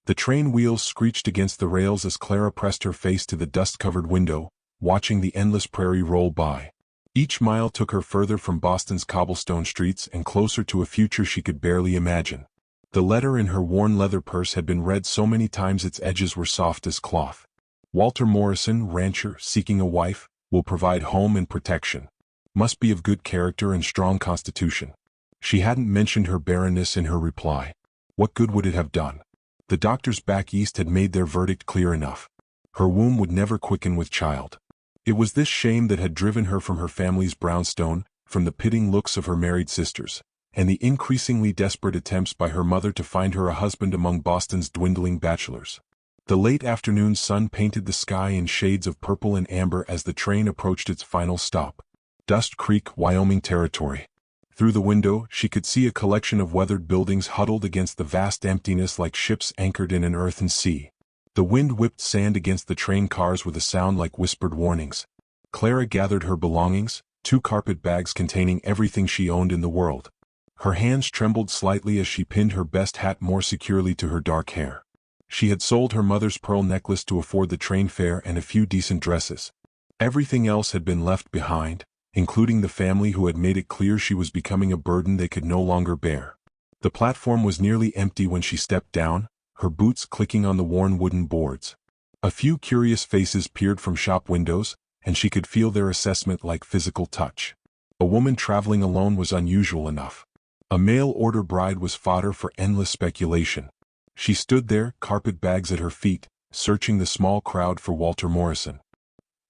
The train wheels screeched against the rails as Clara pressed her face to the dust-covered window, watching the endless prairie roll by. Each mile took her further from Boston's cobblestone streets and closer to a future she could barely imagine. The letter in her worn leather purse had been read so many times its edges were soft as cloth. Walter Morrison, rancher, seeking a wife, will provide home and protection. Must be of good character and strong constitution. She hadn't mentioned her barrenness in her reply. What good would it have done? The doctors back east had made their verdict clear enough. Her womb would never quicken with child. It was this shame that had driven her from her family's brownstone, from the pitying looks of her married sisters, and the increasingly desperate attempts by her mother to find her a husband among Boston's dwindling bachelors. The late afternoon sun painted the sky in shades of purple and amber as the train approached its final stop, Dust Creek, Wyoming territory. Through the window, she could see a collection of weathered buildings huddled against the vast emptiness like ships anchored in an earthen sea. The wind whipped sand against the train cars with a sound like whispered warnings. Clara gathered her belongings, 2 carpet bags containing everything she owned in the world. Her hands trembled slightly as she pinned her best hat more securely to her dark hair. She had sold her mother's pearl necklace to afford the train fare and a few decent dresses. Everything else had been left behind, including the family who had made it clear she was becoming a burden they could no longer bear. The platform was nearly empty when she stepped down, her boots clicking on the worn wooden boards. A few curious faces peered from shop windows, and she could feel their assessment like physical touch. A woman traveling alone was unusual enough. A mail-order bride was fodder for endless speculation. She stood there, carpet bags at her feet, searching the small crowd for Walter Morrison.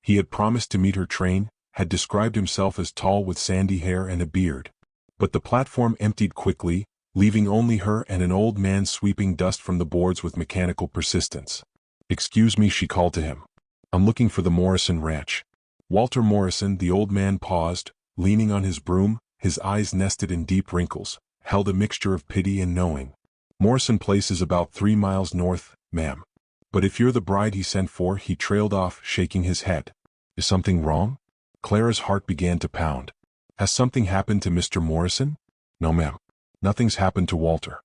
He had promised to meet her train, had described himself as tall with sandy hair and a beard. But the platform emptied quickly, leaving only her and an old man sweeping dust from the boards with mechanical persistence. "Excuse me," she called to him. "I'm looking for the Morrison ranch." Walter Morrison, the old man paused, leaning on his broom, his eyes nested in deep wrinkles, held a mixture of pity and knowing. "Morrison Place is about 3 miles north, ma'am. But if you're the bride he sent for," he trailed off, shaking his head. "Is something wrong?" Clara's heart began to pound. "Has something happened to Mr. Morrison?" "No, ma'am. Nothing's happened to Walter."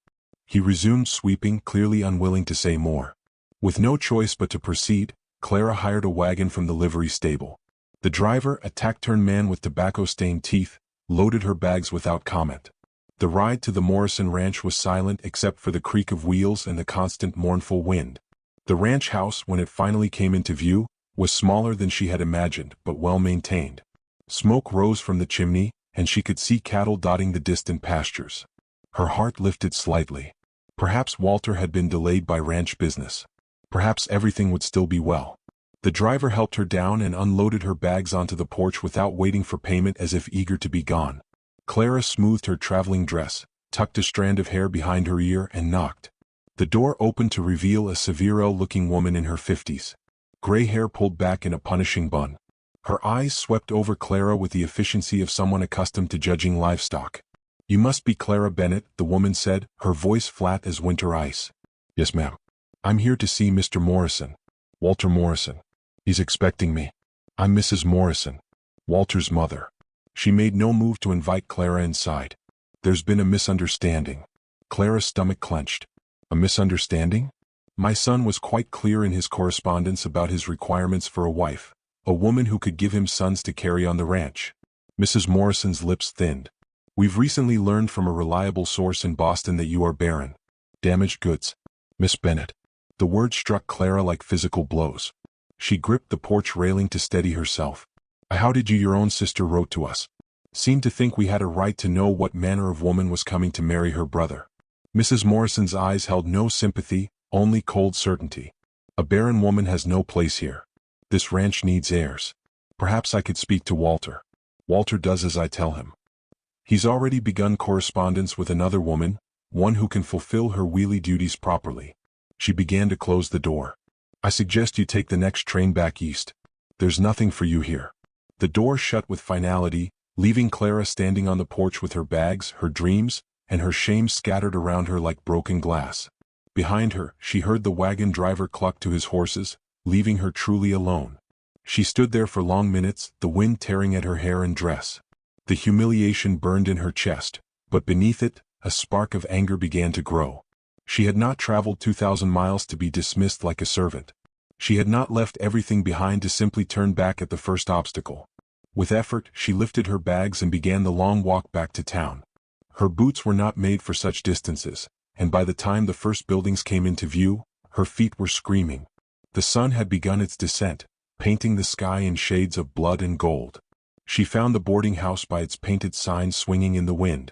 He resumed sweeping, clearly unwilling to say more. With no choice but to proceed, Clara hired a wagon from the livery stable. The driver, a taciturn man with tobacco-stained teeth, loaded her bags without comment. The ride to the Morrison ranch was silent except for the creak of wheels and the constant mournful wind. The ranch house, when it finally came into view, was smaller than she had imagined, but well maintained. Smoke rose from the chimney, and she could see cattle dotting the distant pastures. Her heart lifted slightly. Perhaps Walter had been delayed by ranch business. Perhaps everything would still be well. The driver helped her down and unloaded her bags onto the porch without waiting for payment, as if eager to be gone. Clara smoothed her traveling dress, tucked a strand of hair behind her ear and knocked. The door opened to reveal a severe-looking woman in her 50s. Gray hair pulled back in a punishing bun. Her eyes swept over Clara with the efficiency of someone accustomed to judging livestock. "You must be Clara Bennett," the woman said, her voice flat as winter ice. "Yes, ma'am. I'm here to see Mr. Morrison. Walter Morrison. He's expecting me. I'm Mrs. Morrison, Walter's mother." She made no move to invite Clara inside. "There's been a misunderstanding." Clara's stomach clenched. "A misunderstanding?" "My son was quite clear in his correspondence about his requirements for a wife, a woman who could give him sons to carry on the ranch." Mrs. Morrison's lips thinned. "We've recently learned from a reliable source in Boston that you are barren. Damaged goods. Miss Bennett." The word struck Clara like physical blows. She gripped the porch railing to steady herself. "How did you? Your own sister wrote to us. Seemed to think we had a right to know what manner of woman was coming to marry her brother." Mrs. Morrison's eyes held no sympathy, only cold certainty. "A barren woman has no place here. This ranch needs heirs. Perhaps I could speak to Walter." "Walter does as I tell him. He's already begun correspondence with another woman, one who can fulfill her wheelie duties properly." She began to close the door. "I suggest you take the next train back east. There's nothing for you here." The door shut with finality, leaving Clara standing on the porch with her bags, her dreams, and her shame scattered around her like broken glass. Behind her, she heard the wagon driver cluck to his horses, leaving her truly alone. She stood there for long minutes, the wind tearing at her hair and dress. The humiliation burned in her chest, but beneath it, a spark of anger began to grow. She had not traveled 2,000 miles to be dismissed like a servant. She had not left everything behind to simply turn back at the first obstacle. With effort, she lifted her bags and began the long walk back to town. Her boots were not made for such distances, and by the time the first buildings came into view, her feet were screaming. The sun had begun its descent, painting the sky in shades of blood and gold. She found the boarding house by its painted signs swinging in the wind.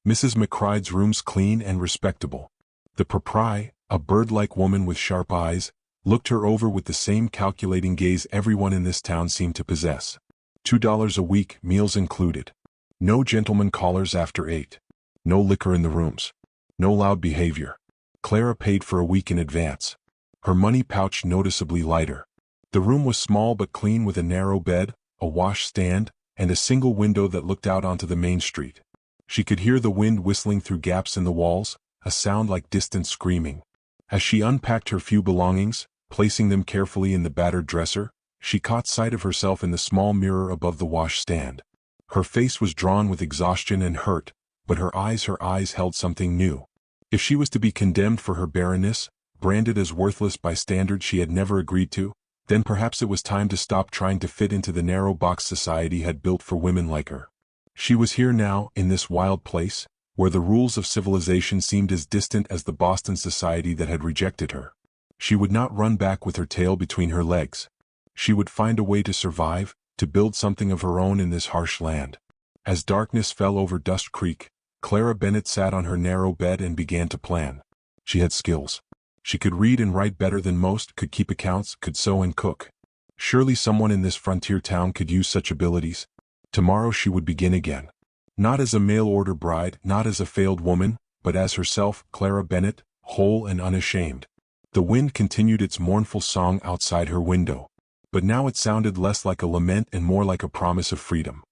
Mrs. McBride's rooms clean and respectable. The proprietor, a bird-like woman with sharp eyes, looked her over with the same calculating gaze everyone in this town seemed to possess. $2 a week, meals included. No gentlemen callers after 8. No liquor in the rooms. No loud behavior. Clara paid for a week in advance. Her money pouch noticeably lighter. The room was small but clean with a narrow bed, a wash stand, and a single window that looked out onto the main street. She could hear the wind whistling through gaps in the walls, a sound like distant screaming. As she unpacked her few belongings, placing them carefully in the battered dresser, she caught sight of herself in the small mirror above the wash stand. Her face was drawn with exhaustion and hurt, but her eyes held something new. If she was to be condemned for her barrenness, branded as worthless by standards she had never agreed to, then perhaps it was time to stop trying to fit into the narrow box society had built for women like her. She was here now, in this wild place, where the rules of civilization seemed as distant as the Boston society that had rejected her. She would not run back with her tail between her legs. She would find a way to survive, to build something of her own in this harsh land. As darkness fell over Dust Creek, Clara Bennett sat on her narrow bed and began to plan. She had skills. She could read and write better than most, could keep accounts, could sew and cook. Surely someone in this frontier town could use such abilities. Tomorrow she would begin again. Not as a mail-order bride, not as a failed woman, but as herself, Clara Bennett, whole and unashamed. The wind continued its mournful song outside her window. But now it sounded less like a lament and more like a promise of freedom.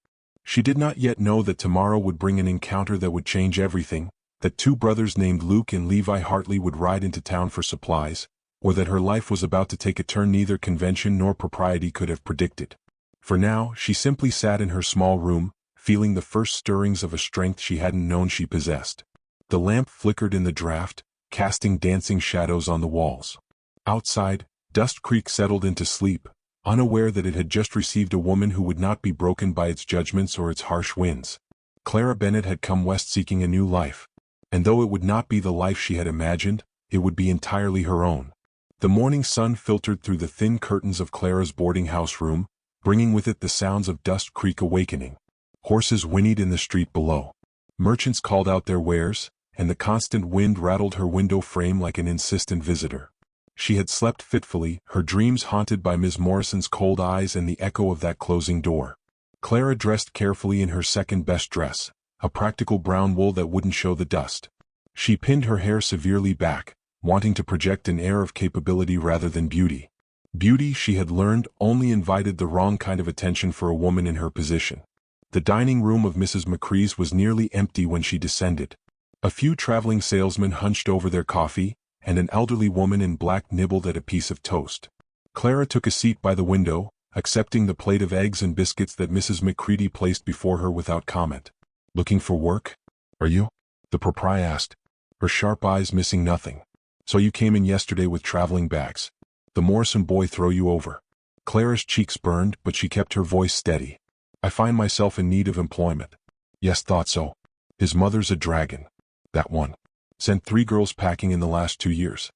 She did not yet know that tomorrow would bring an encounter that would change everything, that two brothers named Luke and Levi Hartley would ride into town for supplies, or that her life was about to take a turn neither convention nor propriety could have predicted. For now, she simply sat in her small room, feeling the first stirrings of a strength she hadn't known she possessed. The lamp flickered in the draught, casting dancing shadows on the walls. Outside, Dust Creek settled into sleep, unaware that it had just received a woman who would not be broken by its judgments or its harsh winds. Clara Bennett had come west seeking a new life. And though it would not be the life she had imagined, it would be entirely her own. The morning sun filtered through the thin curtains of Clara's boarding house room, bringing with it the sounds of Dust Creek awakening. Horses whinnied in the street below. Merchants called out their wares, and the constant wind rattled her window frame like an insistent visitor. She had slept fitfully, her dreams haunted by Miss Morrison's cold eyes and the echo of that closing door. Clara dressed carefully in her second-best dress, a practical brown wool that wouldn't show the dust. She pinned her hair severely back, wanting to project an air of capability rather than beauty. Beauty, she had learned, only invited the wrong kind of attention for a woman in her position. The dining room of Mrs. McBride's was nearly empty when she descended. A few traveling salesmen hunched over their coffee, and an elderly woman in black nibbled at a piece of toast. Clara took a seat by the window, accepting the plate of eggs and biscuits that Mrs. McBride placed before her without comment. "Looking for work? Are you?" the proprietor asked, her sharp eyes missing nothing. "So you came in yesterday with traveling bags. The Morrison boy throw you over?" Clara's cheeks burned, but she kept her voice steady. "I find myself in need of employment." "Yes, thought so. His mother's a dragon. That one. Sent 3 girls packing in the last 2 years."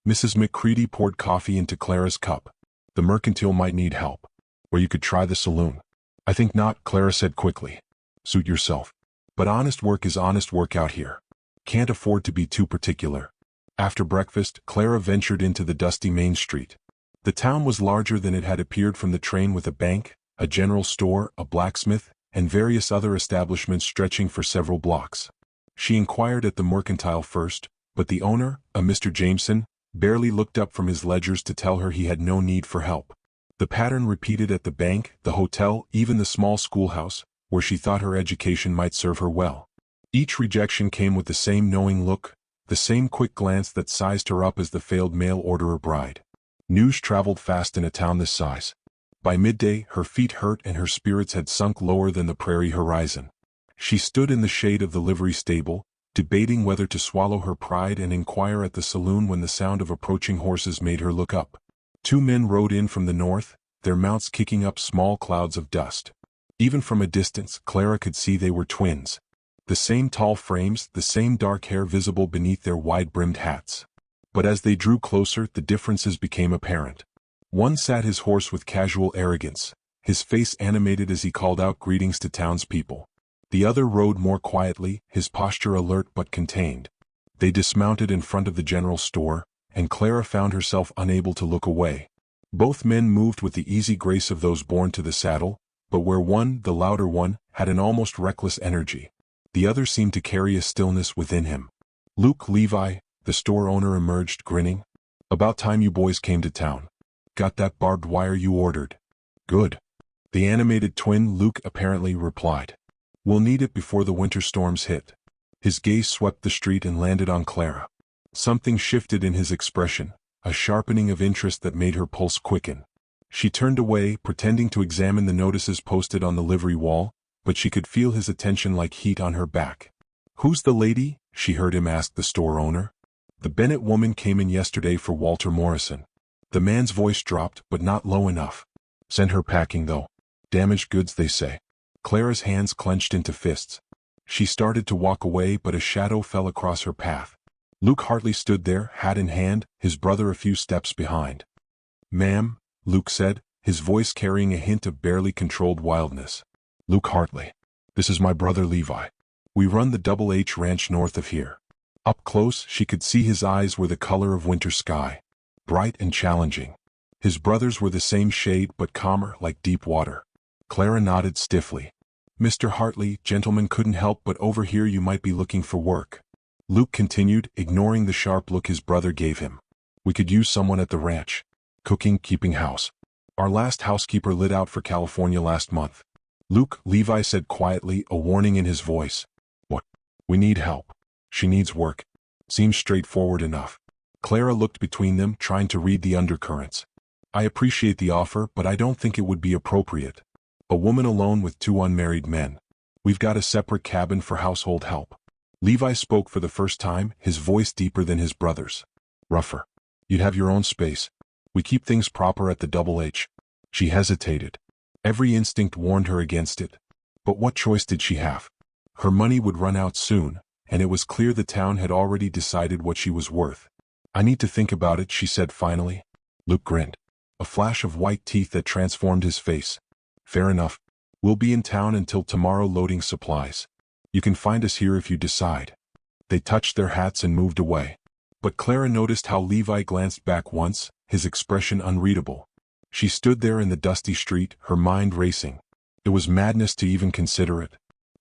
Mrs. McBride poured coffee into Clara's cup. "The mercantile might need help. Or you could try the saloon." "I think not," Clara said quickly. "Suit yourself. But honest work is honest work out here. Can't afford to be too particular." After breakfast, Clara ventured into the dusty main street. The town was larger than it had appeared from the train, with a bank, a general store, a blacksmith, and various other establishments stretching for several blocks. She inquired at the mercantile first, but the owner, a Mr. Jameson, barely looked up from his ledgers to tell her he had no need for help. The pattern repeated at the bank, the hotel, even the small schoolhouse, where she thought her education might serve her well. Each rejection came with the same knowing look, the same quick glance that sized her up as the failed mail-orderer bride. News traveled fast in a town this size. By midday, her feet hurt and her spirits had sunk lower than the prairie horizon. She stood in the shade of the livery stable, debating whether to swallow her pride and inquire at the saloon when the sound of approaching horses made her look up. 2 men rode in from the north, their mounts kicking up small clouds of dust. Even from a distance, Clara could see they were twins. The same tall frames, the same dark hair visible beneath their wide-brimmed hats. But as they drew closer, the differences became apparent. One sat his horse with casual arrogance, his face animated as he called out greetings to townspeople. The other rode more quietly, his posture alert but contained. They dismounted in front of the general store, and Clara found herself unable to look away. Both men moved with the easy grace of those born to the saddle, but where one, the louder one, had an almost reckless energy, the other seemed to carry a stillness within him. Luke Levi, the store owner, emerged, grinning. "About time you boys came to town. Got that barbed wire you ordered?" "Good." The animated twin, Luke, apparently replied. "We'll need it before the winter storms hit." His gaze swept the street and landed on Clara. Something shifted in his expression, a sharpening of interest that made her pulse quicken. She turned away, pretending to examine the notices posted on the livery wall, but she could feel his attention like heat on her back. "Who's the lady?" she heard him ask the store owner. "The Bennett woman came in yesterday for Walter Morrison." The man's voice dropped, but not low enough. "Sent her packing, though. Damaged goods, they say." Clara's hands clenched into fists. She started to walk away, but a shadow fell across her path. Luke Hartley stood there, hat in hand, his brother a few steps behind. "Ma'am," Luke said, his voice carrying a hint of barely controlled wildness. "Luke Hartley. This is my brother Levi. We run the Double H ranch north of here." Up close, she could see his eyes were the color of winter sky, bright and challenging. His brothers were the same shade but calmer, like deep water. Clara nodded stiffly. "Mr. Hartley, gentlemen couldn't help but overhear you might be looking for work." Luke continued, ignoring the sharp look his brother gave him. "We could use someone at the ranch. Cooking, keeping house. Our last housekeeper lit out for California last month." "Luke," Levi said quietly, a warning in his voice. "What?" "We need help. She needs work." Seems straightforward enough. Clara looked between them, trying to read the undercurrents. "I appreciate the offer, but I don't think it would be appropriate. A woman alone with 2 unmarried men. We've got a separate cabin for household help." Levi spoke for the first time, his voice deeper than his brother's. "Rougher. You'd have your own space. We keep things proper at the Double H." She hesitated. Every instinct warned her against it. But what choice did she have? Her money would run out soon, and it was clear the town had already decided what she was worth. "I need to think about it," she said finally. Luke grinned, a flash of white teeth that transformed his face. "Fair enough. We'll be in town until tomorrow loading supplies. You can find us here if you decide." They touched their hats and moved away. But Clara noticed how Levi glanced back once, his expression unreadable. She stood there in the dusty street, her mind racing. It was madness to even consider it.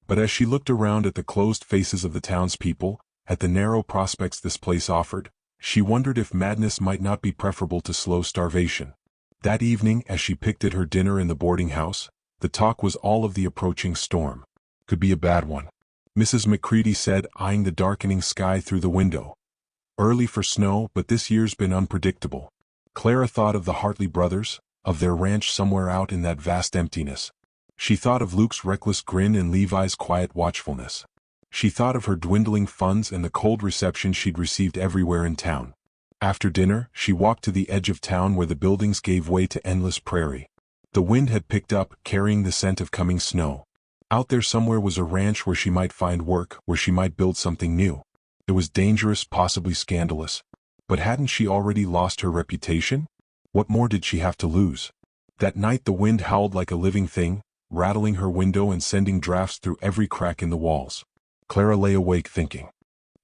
But as she looked around at the closed faces of the townspeople, at the narrow prospects this place offered, she wondered if madness might not be preferable to slow starvation. That evening, as she picked at her dinner in the boarding house, the talk was all of the approaching storm. "Could be a bad one," Mrs. McCready said, eyeing the darkening sky through the window. "Early for snow, but this year's been unpredictable." Clara thought of the Hartley brothers, of their ranch somewhere out in that vast emptiness. She thought of Luke's reckless grin and Levi's quiet watchfulness. She thought of her dwindling funds and the cold reception she'd received everywhere in town. After dinner, she walked to the edge of town where the buildings gave way to endless prairie. The wind had picked up, carrying the scent of coming snow. Out there somewhere was a ranch where she might find work, where she might build something new. It was dangerous, possibly scandalous. But hadn't she already lost her reputation? What more did she have to lose? That night the wind howled like a living thing, rattling her window and sending drafts through every crack in the walls. Clara lay awake thinking.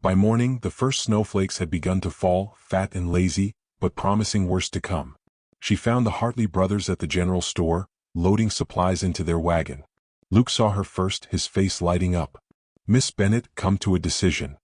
By morning, the first snowflakes had begun to fall, fat and lazy, but promising worse to come. She found the Hartley brothers at the general store, loading supplies into their wagon. Luke saw her first, his face lighting up. "Miss Bennett, come to a decision."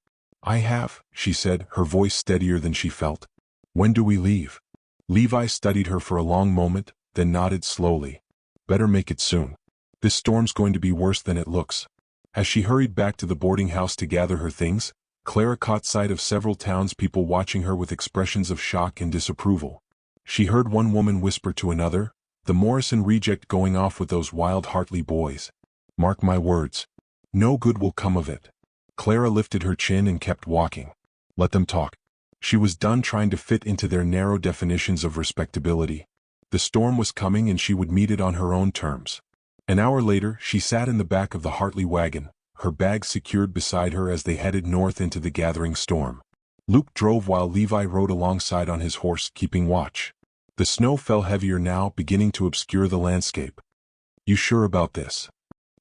"I have," she said, her voice steadier than she felt. "When do we leave?" Levi studied her for a long moment, then nodded slowly. "Better make it soon. This storm's going to be worse than it looks." As she hurried back to the boarding house to gather her things, Clara caught sight of several townspeople watching her with expressions of shock and disapproval. She heard one woman whisper to another, "The Morrison reject going off with those wild Hartley boys. Mark my words. No good will come of it." Clara lifted her chin and kept walking. Let them talk. She was done trying to fit into their narrow definitions of respectability. The storm was coming and she would meet it on her own terms. An hour later, she sat in the back of the Hartley wagon, her bags secured beside her as they headed north into the gathering storm. Luke drove while Levi rode alongside on his horse, keeping watch. The snow fell heavier now, beginning to obscure the landscape. "You sure about this?"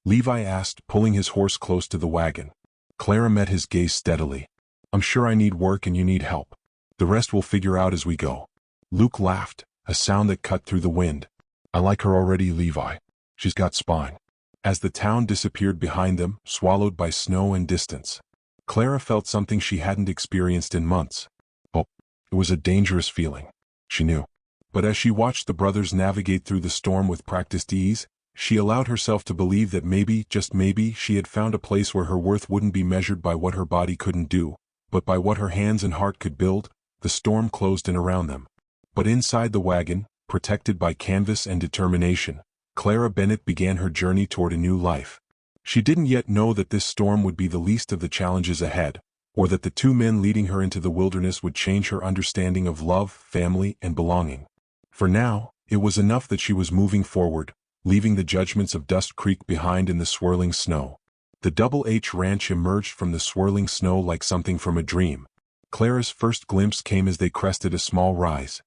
Levi asked, pulling his horse close to the wagon. Clara met his gaze steadily. "I'm sure I need work and you need help. The rest we'll figure out as we go." Luke laughed, a sound that cut through the wind. "I like her already, Levi. She's got spine." As the town disappeared behind them, swallowed by snow and distance, Clara felt something she hadn't experienced in months. Oh, it was a dangerous feeling, she knew. But as she watched the brothers navigate through the storm with practiced ease, she allowed herself to believe that maybe, just maybe, she had found a place where her worth wouldn't be measured by what her body couldn't do, but by what her hands and heart could build. The storm closed in around them. But inside the wagon, protected by canvas and determination, Clara Bennett began her journey toward a new life. She didn't yet know that this storm would be the least of the challenges ahead, or that the two men leading her into the wilderness would change her understanding of love, family, and belonging. For now, it was enough that she was moving forward, leaving the judgments of Dust Creek behind in the swirling snow. The Double H Ranch emerged from the swirling snow like something from a dream. Clara's first glimpse came as they crested a small rise.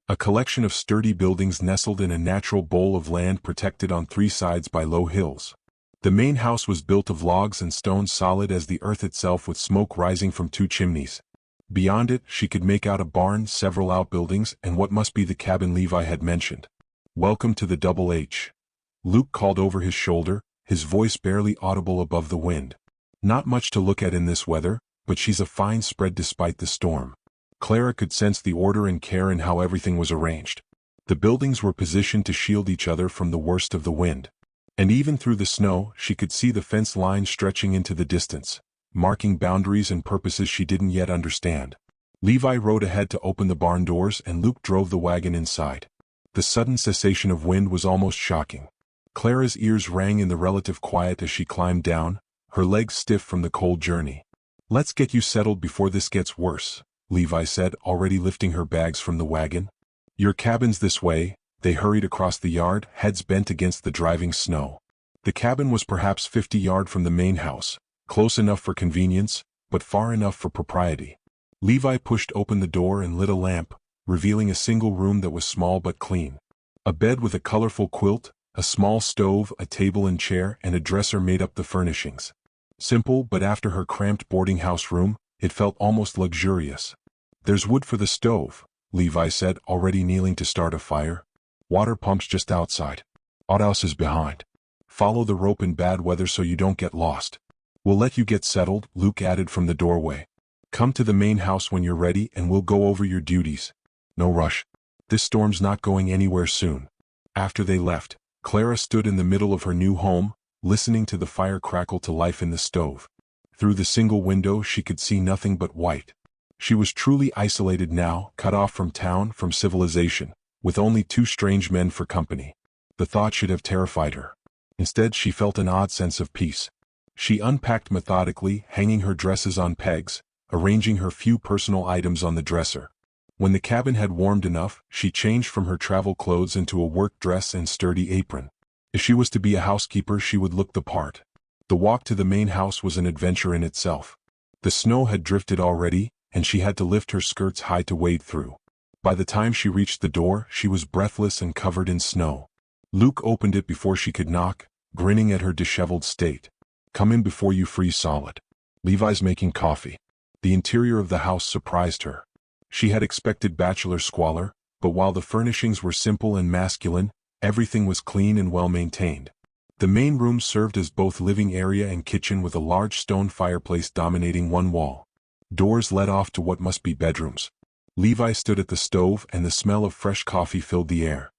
A collection of sturdy buildings nestled in a natural bowl of land protected on three sides by low hills. The main house was built of logs and stone, solid as the earth itself, with smoke rising from two chimneys. Beyond it, she could make out a barn, several outbuildings, and what must be the cabin Levi had mentioned. "Welcome to the Double H," Luke called over his shoulder, his voice barely audible above the wind. "Not much to look at in this weather, but she's a fine spread despite the storm." Clara could sense the order and care in how everything was arranged. The buildings were positioned to shield each other from the worst of the wind. And even through the snow, she could see the fence line stretching into the distance, marking boundaries and purposes she didn't yet understand. Levi rode ahead to open the barn doors and Luke drove the wagon inside. The sudden cessation of wind was almost shocking. Clara's ears rang in the relative quiet as she climbed down, her legs stiff from the cold journey. "Let's get you settled before this gets worse," Levi said, already lifting her bags from the wagon. "Your cabin's this way." They hurried across the yard, heads bent against the driving snow. The cabin was perhaps 50 yards from the main house, close enough for convenience, but far enough for propriety. Levi pushed open the door and lit a lamp, revealing a single room that was small but clean. A bed with a colorful quilt, a small stove, a table and chair, and a dresser made up the furnishings. Simple, but after her cramped boarding house room, it felt almost luxurious. "There's wood for the stove," Levi said, already kneeling to start a fire. "Water pump's just outside. Outhouse is behind. Follow the rope in bad weather so you don't get lost." "We'll let you get settled," Luke added from the doorway. "Come to the main house when you're ready and we'll go over your duties. No rush. This storm's not going anywhere soon." After they left, Clara stood in the middle of her new home, listening to the fire crackle to life in the stove. Through the single window she could see nothing but white. She was truly isolated now, cut off from town, from civilization, with only two strange men for company. The thought should have terrified her. Instead, she felt an odd sense of peace. She unpacked methodically, hanging her dresses on pegs, arranging her few personal items on the dresser. When the cabin had warmed enough, she changed from her travel clothes into a work dress and sturdy apron. If she was to be a housekeeper, she would look the part. The walk to the main house was an adventure in itself. The snow had drifted already, and she had to lift her skirts high to wade through. By the time she reached the door, she was breathless and covered in snow. Luke opened it before she could knock, grinning at her disheveled state. "Come in before you freeze solid. Levi's making coffee." The interior of the house surprised her. She had expected bachelor squalor, but while the furnishings were simple and masculine, everything was clean and well maintained. The main room served as both living area and kitchen, with a large stone fireplace dominating one wall. Doors led off to what must be bedrooms. Levi stood at the stove and the smell of fresh coffee filled the air.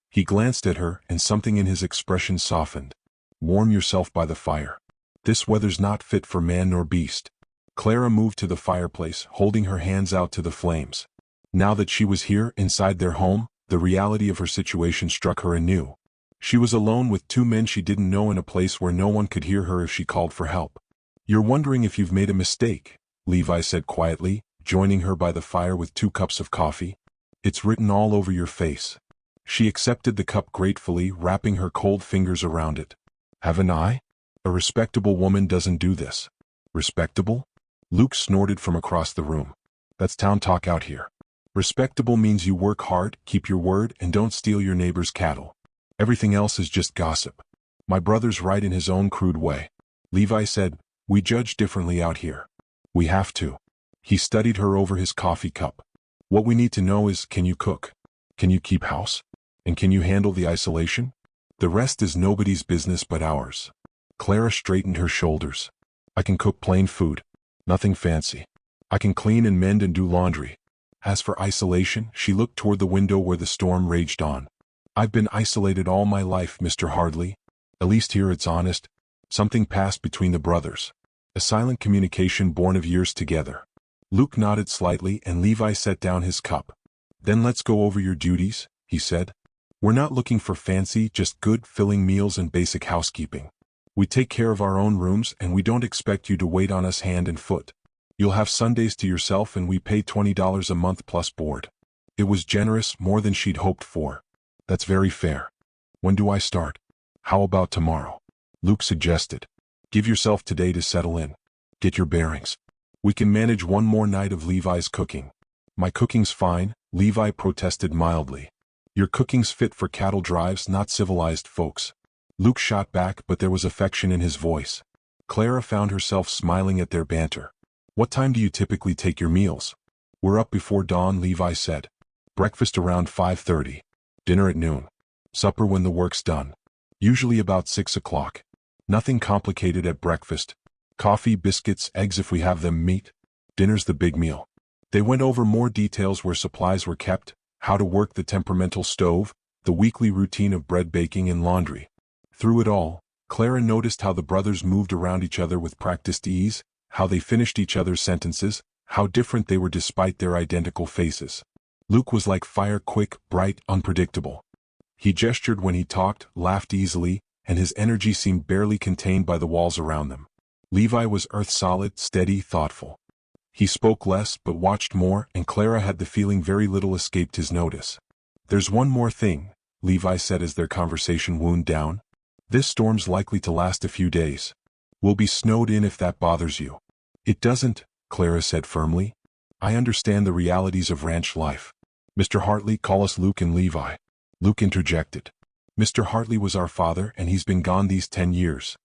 He glanced at her and something in his expression softened. "Warm yourself by the fire. This weather's not fit for man nor beast." Clara moved to the fireplace, holding her hands out to the flames. Now that she was here, inside their home, the reality of her situation struck her anew. She was alone with two men she didn't know, in a place where no one could hear her if she called for help. You're wondering if you've made a mistake, Levi said quietly, joining her by the fire with 2 cups of coffee. It's written all over your face. She accepted the cup gratefully, wrapping her cold fingers around it. Haven't I? A respectable woman doesn't do this. Respectable? Luke snorted from across the room. That's town talk out here. Respectable means you work hard, keep your word, and don't steal your neighbor's cattle. Everything else is just gossip. My brother's right in his own crude way. Levi said, we judge differently out here. We have to. He studied her over his coffee cup. What we need to know is, can you cook? Can you keep house? And can you handle the isolation? The rest is nobody's business but ours. Clara straightened her shoulders. I can cook plain food. Nothing fancy. I can clean and mend and do laundry. As for isolation, she looked toward the window where the storm raged on. I've been isolated all my life, Mr. Hardley. At least here it's honest. Something passed between the brothers. A silent communication born of years together. Luke nodded slightly and Levi set down his cup. Then let's go over your duties, he said. We're not looking for fancy, just good, filling meals and basic housekeeping. We take care of our own rooms and we don't expect you to wait on us hand and foot. You'll have Sundays to yourself and we pay $20 a month plus board. It was generous, more than she'd hoped for. That's very fair. When do I start? How about tomorrow? Luke suggested. Give yourself today to settle in. Get your bearings. We can manage one more night of Levi's cooking. My cooking's fine, Levi protested mildly. Your cooking's fit for cattle drives, not civilized folks. Luke shot back, but there was affection in his voice. Clara found herself smiling at their banter. What time do you typically take your meals? We're up before dawn, Levi said. Breakfast around 5:30. Dinner at noon. Supper when the work's done. Usually about 6 o'clock. Nothing complicated at breakfast. Coffee, biscuits, eggs if we have them, meat. Dinner's the big meal. They went over more details where supplies were kept, how to work the temperamental stove, the weekly routine of bread baking and laundry. Through it all, Clara noticed how the brothers moved around each other with practiced ease, how they finished each other's sentences, how different they were despite their identical faces. Luke was like fire, quick, bright, unpredictable. He gestured when he talked, laughed easily, and his energy seemed barely contained by the walls around them. Levi was earth-solid, steady, thoughtful. He spoke less but watched more, and Clara had the feeling very little escaped his notice. There's one more thing, Levi said as their conversation wound down. This storm's likely to last a few days. We'll be snowed in if that bothers you. It doesn't, Clara said firmly. I understand the realities of ranch life. Mr. Hartley, call us Luke and Levi. Luke interjected. Mr. Hartley was our father and he's been gone these 10 years.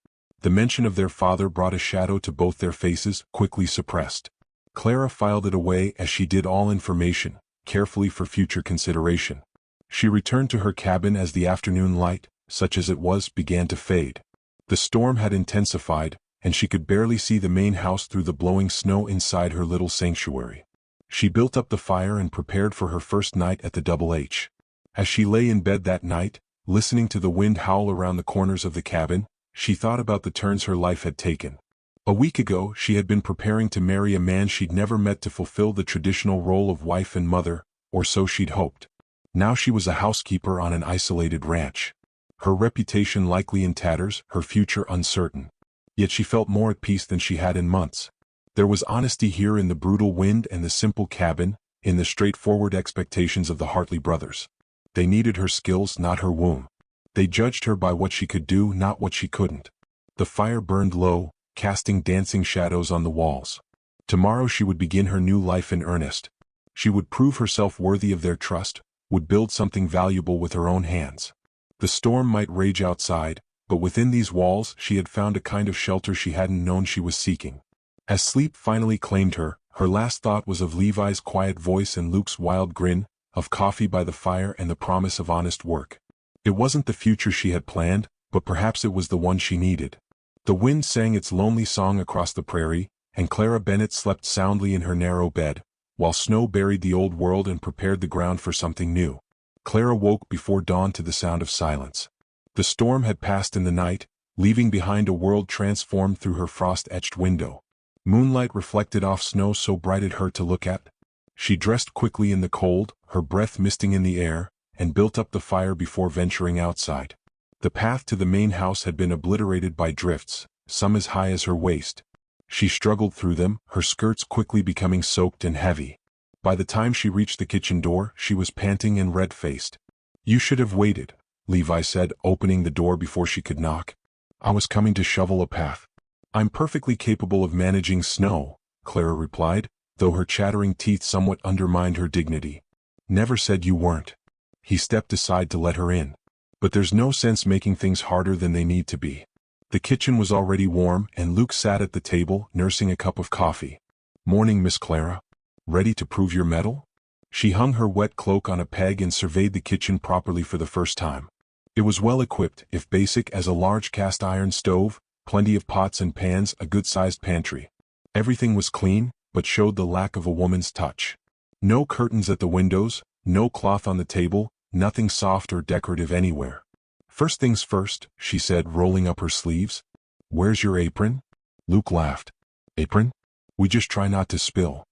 The mention of their father brought a shadow to both their faces, quickly suppressed. Clara filed it away as she did all information, carefully for future consideration. She returned to her cabin as the afternoon light, such as it was, began to fade. The storm had intensified, and she could barely see the main house through the blowing snow inside her little sanctuary. She built up the fire and prepared for her first night at the Double H. As she lay in bed that night, listening to the wind howl around the corners of the cabin, she thought about the turns her life had taken. A week ago, she had been preparing to marry a man she'd never met to fulfill the traditional role of wife and mother, or so she'd hoped. Now she was a housekeeper on an isolated ranch. Her reputation likely in tatters, her future uncertain. Yet she felt more at peace than she had in months. There was honesty here in the brutal wind and the simple cabin, in the straightforward expectations of the Hartley brothers. They needed her skills, not her womb. They judged her by what she could do, not what she couldn't. The fire burned low, casting dancing shadows on the walls. Tomorrow she would begin her new life in earnest. She would prove herself worthy of their trust, would build something valuable with her own hands. The storm might rage outside, but within these walls she had found a kind of shelter she hadn't known she was seeking. As sleep finally claimed her, her last thought was of Levi's quiet voice and Luke's wild grin, of coffee by the fire and the promise of honest work. It wasn't the future she had planned, but perhaps it was the one she needed. The wind sang its lonely song across the prairie, and Clara Bennett slept soundly in her narrow bed, while snow buried the old world and prepared the ground for something new. Clara woke before dawn to the sound of silence. The storm had passed in the night, leaving behind a world transformed through her frost-etched window. Moonlight reflected off snow so bright it hurt to look at. She dressed quickly in the cold, her breath misting in the air, and built up the fire before venturing outside. The path to the main house had been obliterated by drifts, some as high as her waist. She struggled through them, her skirts quickly becoming soaked and heavy. By the time she reached the kitchen door, she was panting and red-faced. "You should have waited," Levi said, opening the door before she could knock. "I was coming to shovel a path." "I'm perfectly capable of managing snow," Clara replied, though her chattering teeth somewhat undermined her dignity. "Never said you weren't." He stepped aside to let her in. "But there's no sense making things harder than they need to be." The kitchen was already warm, and Luke sat at the table, nursing a cup of coffee. "Morning, Miss Clara. Ready to prove your mettle?" She hung her wet cloak on a peg and surveyed the kitchen properly for the first time. It was well equipped, if basic as a large cast iron stove, plenty of pots and pans, a good-sized pantry. Everything was clean, but showed the lack of a woman's touch. No curtains at the windows, no cloth on the table, nothing soft or decorative anywhere. "First things first," she said, rolling up her sleeves. "Where's your apron?" Luke laughed. "Apron? We just try not to spill."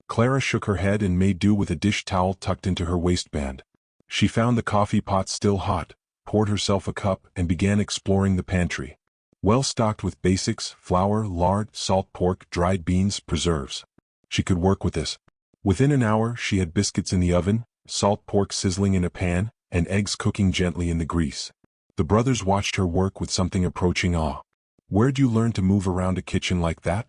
Clara shook her head and made do with a dish towel tucked into her waistband. She found the coffee pot still hot, poured herself a cup, and began exploring the pantry. Well stocked with basics: flour, lard, salt pork, dried beans, preserves. She could work with this. Within an hour she had biscuits in the oven, salt pork sizzling in a pan, and eggs cooking gently in the grease. The brothers watched her work with something approaching awe. "Where'd you learn to move around a kitchen like that?"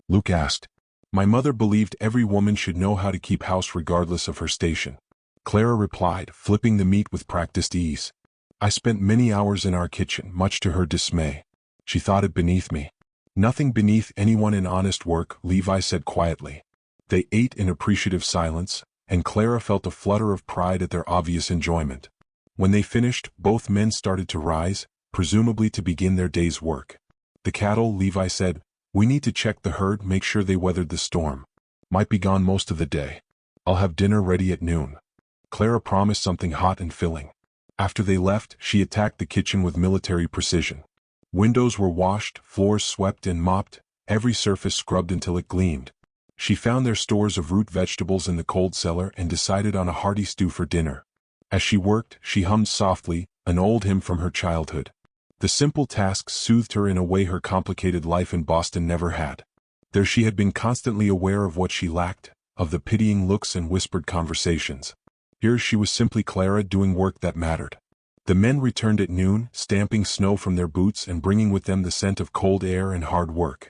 Luke asked. "My mother believed every woman should know how to keep house regardless of her station," Clara replied, flipping the meat with practiced ease. "I spent many hours in our kitchen, much to her dismay. She thought it beneath me." "Nothing beneath anyone in honest work," Levi said quietly. They ate in appreciative silence, and Clara felt a flutter of pride at their obvious enjoyment. When they finished, both men started to rise, presumably to begin their day's work. "The cattle," Levi said. "We need to check the herd, make sure they weathered the storm. Might be gone most of the day. I'll have dinner ready at noon." Clara promised something hot and filling. After they left, she attacked the kitchen with military precision. Windows were washed, floors swept and mopped, every surface scrubbed until it gleamed. She found their stores of root vegetables in the cold cellar and decided on a hearty stew for dinner. As she worked, she hummed softly, an old hymn from her childhood. The simple tasks soothed her in a way her complicated life in Boston never had. There she had been constantly aware of what she lacked, of the pitying looks and whispered conversations. Here she was simply Clara doing work that mattered. The men returned at noon, stamping snow from their boots and bringing with them the scent of cold air and hard work.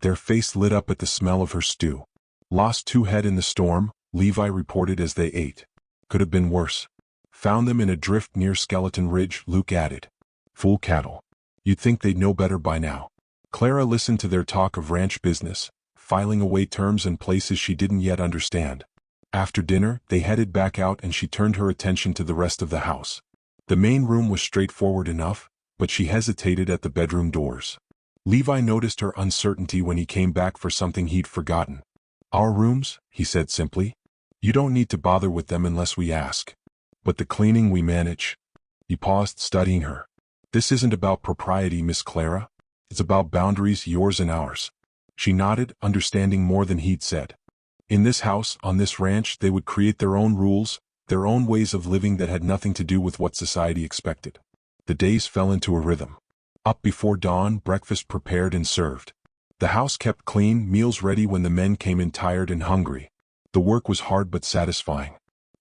Their face lit up at the smell of her stew. "Lost 2 head in the storm," Levi reported as they ate. "Could have been worse. Found them in a drift near Skeleton Ridge," Luke added. "Fool cattle. You'd think they'd know better by now." Clara listened to their talk of ranch business, filing away terms and places she didn't yet understand. After dinner, they headed back out and she turned her attention to the rest of the house. The main room was straightforward enough, but she hesitated at the bedroom doors. Levi noticed her uncertainty when he came back for something he'd forgotten. "Our rooms," he said simply. "You don't need to bother with them unless we ask. But the cleaning we manage." He paused, studying her. "This isn't about propriety, Miss Clara. It's about boundaries, yours and ours." She nodded, understanding more than he'd said. In this house, on this ranch, they would create their own rules, their own ways of living that had nothing to do with what society expected. The days fell into a rhythm. Up before dawn, breakfast prepared and served. The house kept clean, meals ready when the men came in tired and hungry. The work was hard but satisfying.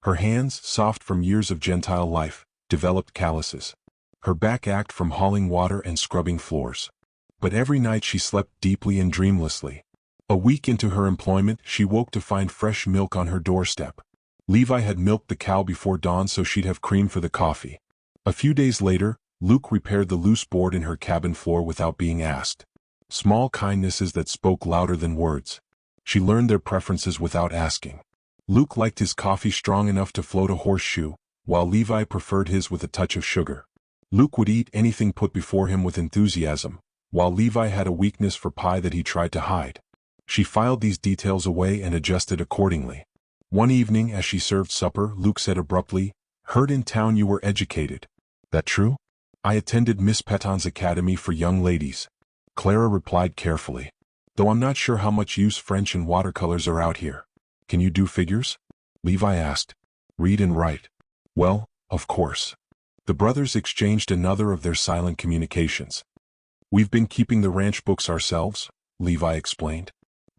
Her hands, soft from years of Gentile life, developed calluses. Her back ached from hauling water and scrubbing floors. But every night she slept deeply and dreamlessly. A week into her employment, she woke to find fresh milk on her doorstep. Levi had milked the cow before dawn so she'd have cream for the coffee. A few days later, Luke repaired the loose board in her cabin floor without being asked. Small kindnesses that spoke louder than words. She learned their preferences without asking. Luke liked his coffee strong enough to float a horseshoe, while Levi preferred his with a touch of sugar. Luke would eat anything put before him with enthusiasm, while Levi had a weakness for pie that he tried to hide. She filed these details away and adjusted accordingly. One evening as she served supper, Luke said abruptly, "Heard in town you were educated. That true?" "I attended Miss Peton's Academy for Young Ladies," Clara replied carefully. "Though I'm not sure how much use French and watercolors are out here." "Can you do figures?" Levi asked. "Read and write." "Well, of course." The brothers exchanged another of their silent communications. "We've been keeping the ranch books ourselves," Levi explained.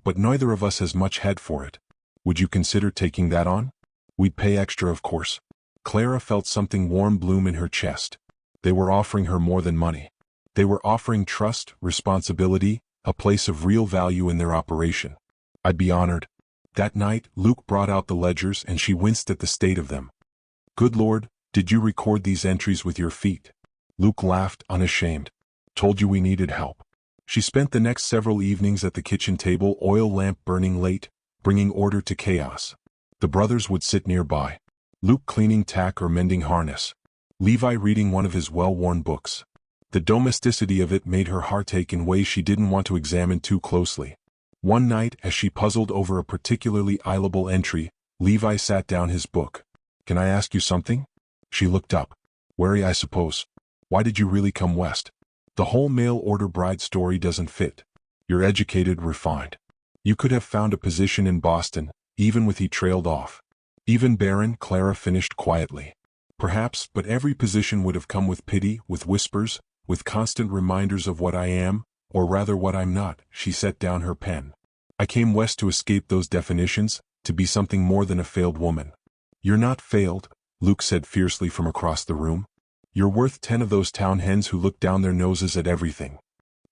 But neither of us has much head for it. Would you consider taking that on? We'd pay extra, of course. Clara felt something warm bloom in her chest. They were offering her more than money. They were offering trust, responsibility, a place of real value in their operation. I'd be honored. That night, Luke brought out the ledgers and she winced at the state of them. Good Lord, did you record these entries with your feet? Luke laughed, unashamed. Told you we needed help. She spent the next several evenings at the kitchen table, oil lamp burning late, bringing order to chaos. The brothers would sit nearby. Luke cleaning tack or mending harness. Levi reading one of his well-worn books. The domesticity of it made her heart ache in ways she didn't want to examine too closely. One night, as she puzzled over a particularly eyelable entry, Levi sat down his book. Can I ask you something? She looked up. Wary, I suppose. Why did you really come west? The whole mail-order bride story doesn't fit. You're educated, refined. You could have found a position in Boston, even with he trailed off. Even barren, Clara finished quietly. Perhaps, but every position would have come with pity, with whispers, with constant reminders of what I am, or rather what I'm not. She set down her pen. I came west to escape those definitions, to be something more than a failed woman. You're not failed, Luke said fiercely from across the room. You're worth 10 of those town hens who look down their noses at everything.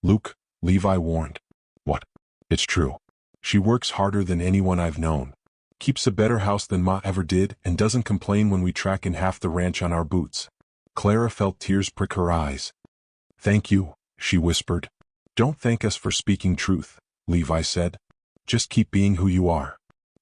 Luke, Levi warned. What? It's true. She works harder than anyone I've known. Keeps a better house than Ma ever did and doesn't complain when we track in half the ranch on our boots. Clara felt tears prick her eyes. Thank you, she whispered. Don't thank us for speaking truth, Levi said. Just keep being who you are.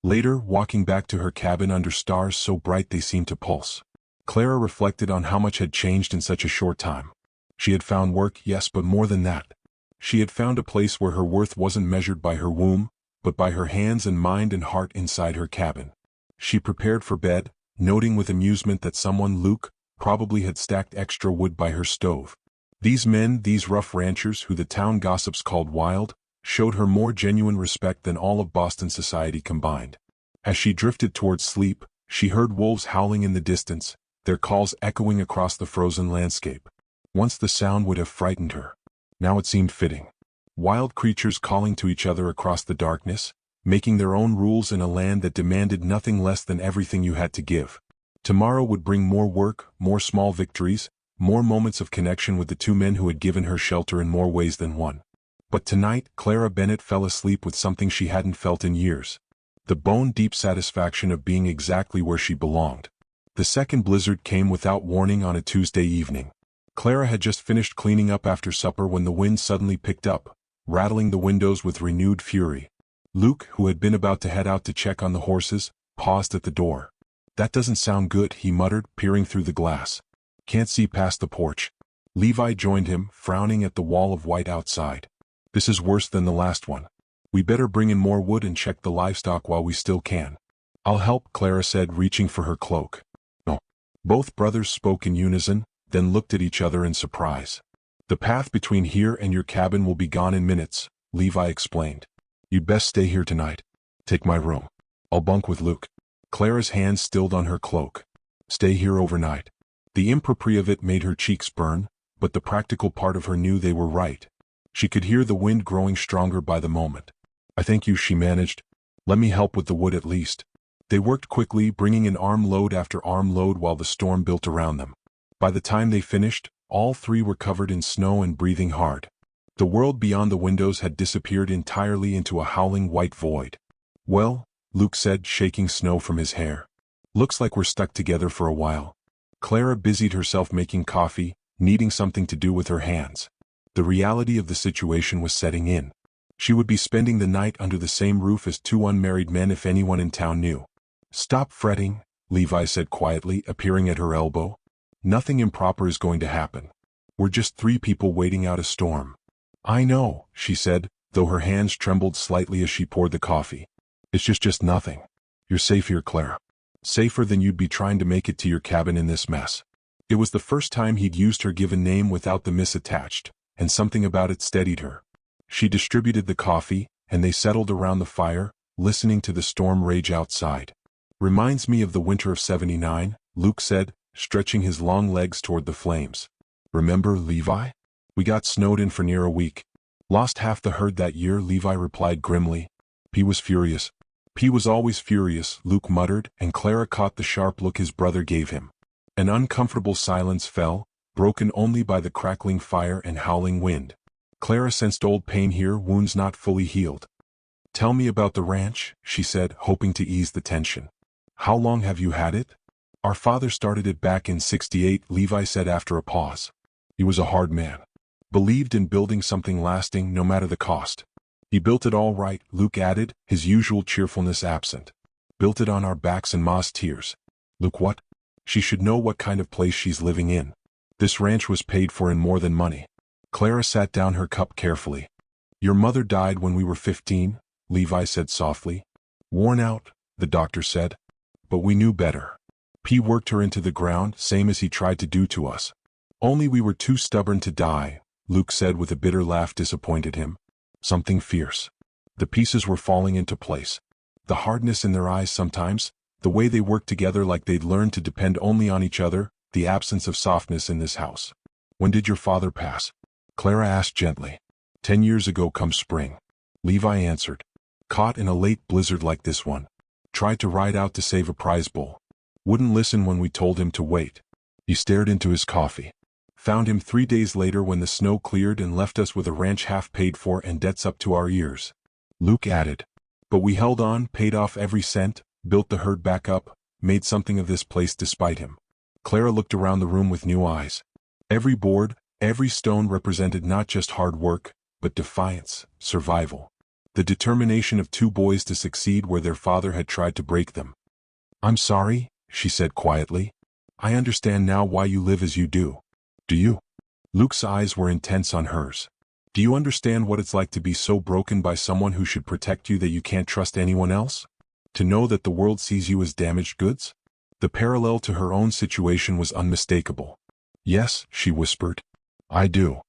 Later, walking back to her cabin under stars so bright they seemed to pulse, Clara reflected on how much had changed in such a short time. She had found work, yes, but more than that. She had found a place where her worth wasn't measured by her womb, but by her hands and mind and heart inside her cabin. She prepared for bed, noting with amusement that someone, Luke, probably had stacked extra wood by her stove. These men, these rough ranchers who the town gossips called wild, showed her more genuine respect than all of Boston society combined. As she drifted towards sleep, she heard wolves howling in the distance, their calls echoing across the frozen landscape. Once the sound would have frightened her. Now it seemed fitting. Wild creatures calling to each other across the darkness, making their own rules in a land that demanded nothing less than everything you had to give. Tomorrow would bring more work, more small victories, more moments of connection with the two men who had given her shelter in more ways than one. But tonight, Clara Bennett fell asleep with something she hadn't felt in years. The bone-deep satisfaction of being exactly where she belonged. The second blizzard came without warning on a Tuesday evening. Clara had just finished cleaning up after supper when the wind suddenly picked up, rattling the windows with renewed fury. Luke, who had been about to head out to check on the horses, paused at the door. That doesn't sound good, he muttered, peering through the glass. Can't see past the porch. Levi joined him, frowning at the wall of white outside. This is worse than the last one. We better bring in more wood and check the livestock while we still can. I'll help, Clara said, reaching for her cloak. No. Both brothers spoke in unison, then looked at each other in surprise. The path between here and your cabin will be gone in minutes, Levi explained. You'd best stay here tonight. Take my room. I'll bunk with Luke. Clara's hand stilled on her cloak. Stay here overnight. The impropriety of it made her cheeks burn, but the practical part of her knew they were right. She could hear the wind growing stronger by the moment. I thank you, she managed. Let me help with the wood at least. They worked quickly, bringing in armload after armload while the storm built around them. By the time they finished, all three were covered in snow and breathing hard. The world beyond the windows had disappeared entirely into a howling white void. Well, Luke said, shaking snow from his hair. Looks like we're stuck together for a while. Clara busied herself making coffee, needing something to do with her hands. The reality of the situation was setting in. She would be spending the night under the same roof as two unmarried men if anyone in town knew. Stop fretting, Levi said quietly, appearing at her elbow. Nothing improper is going to happen. We're just three people waiting out a storm. I know, she said, though her hands trembled slightly as she poured the coffee. It's just nothing. You're safe here, Clara. Safer than you'd be trying to make it to your cabin in this mess. It was the first time he'd used her given name without the miss attached, and something about it steadied her. She distributed the coffee, and they settled around the fire, listening to the storm rage outside. Reminds me of the winter of '79, Luke said, stretching his long legs toward the flames. Remember, Levi? We got snowed in for near a week. Lost half the herd that year, Levi replied grimly. P was furious. P was always furious, Luke muttered, and Clara caught the sharp look his brother gave him. An uncomfortable silence fell, broken only by the crackling fire and howling wind. Clara sensed old pain here, wounds not fully healed. Tell me about the ranch, she said, hoping to ease the tension. How long have you had it? Our father started it back in '68, Levi said after a pause. He was a hard man. Believed in building something lasting no matter the cost. He built it all right, Luke added, his usual cheerfulness absent. Built it on our backs and Ma's tears. Luke, what? She should know what kind of place she's living in. This ranch was paid for in more than money. Clara sat down her cup carefully. Your mother died when we were 15, Levi said softly. Worn out, the doctor said. But we knew better. P worked her into the ground, same as he tried to do to us. Only we were too stubborn to die, Luke said with a bitter laugh disappointed him. Something fierce. The pieces were falling into place. The hardness in their eyes sometimes, the way they worked together like they'd learned to depend only on each other, the absence of softness in this house. When did your father pass? Clara asked gently. 10 years ago come spring. Levi answered. Caught in a late blizzard like this one. Tried to ride out to save a prize bull. Wouldn't listen when we told him to wait. He stared into his coffee. Found him 3 days later when the snow cleared and left us with a ranch half paid for and debts up to our ears. Luke added. But we held on, paid off every cent, built the herd back up, made something of this place despite him. Clara looked around the room with new eyes. Every board, every stone represented not just hard work, but defiance, survival. The determination of two boys to succeed where their father had tried to break them. I'm sorry, she said quietly. I understand now why you live as you do. Do you? Luke's eyes were intense on hers. Do you understand what it's like to be so broken by someone who should protect you that you can't trust anyone else? To know that the world sees you as damaged goods? The parallel to her own situation was unmistakable. Yes, she whispered. I do.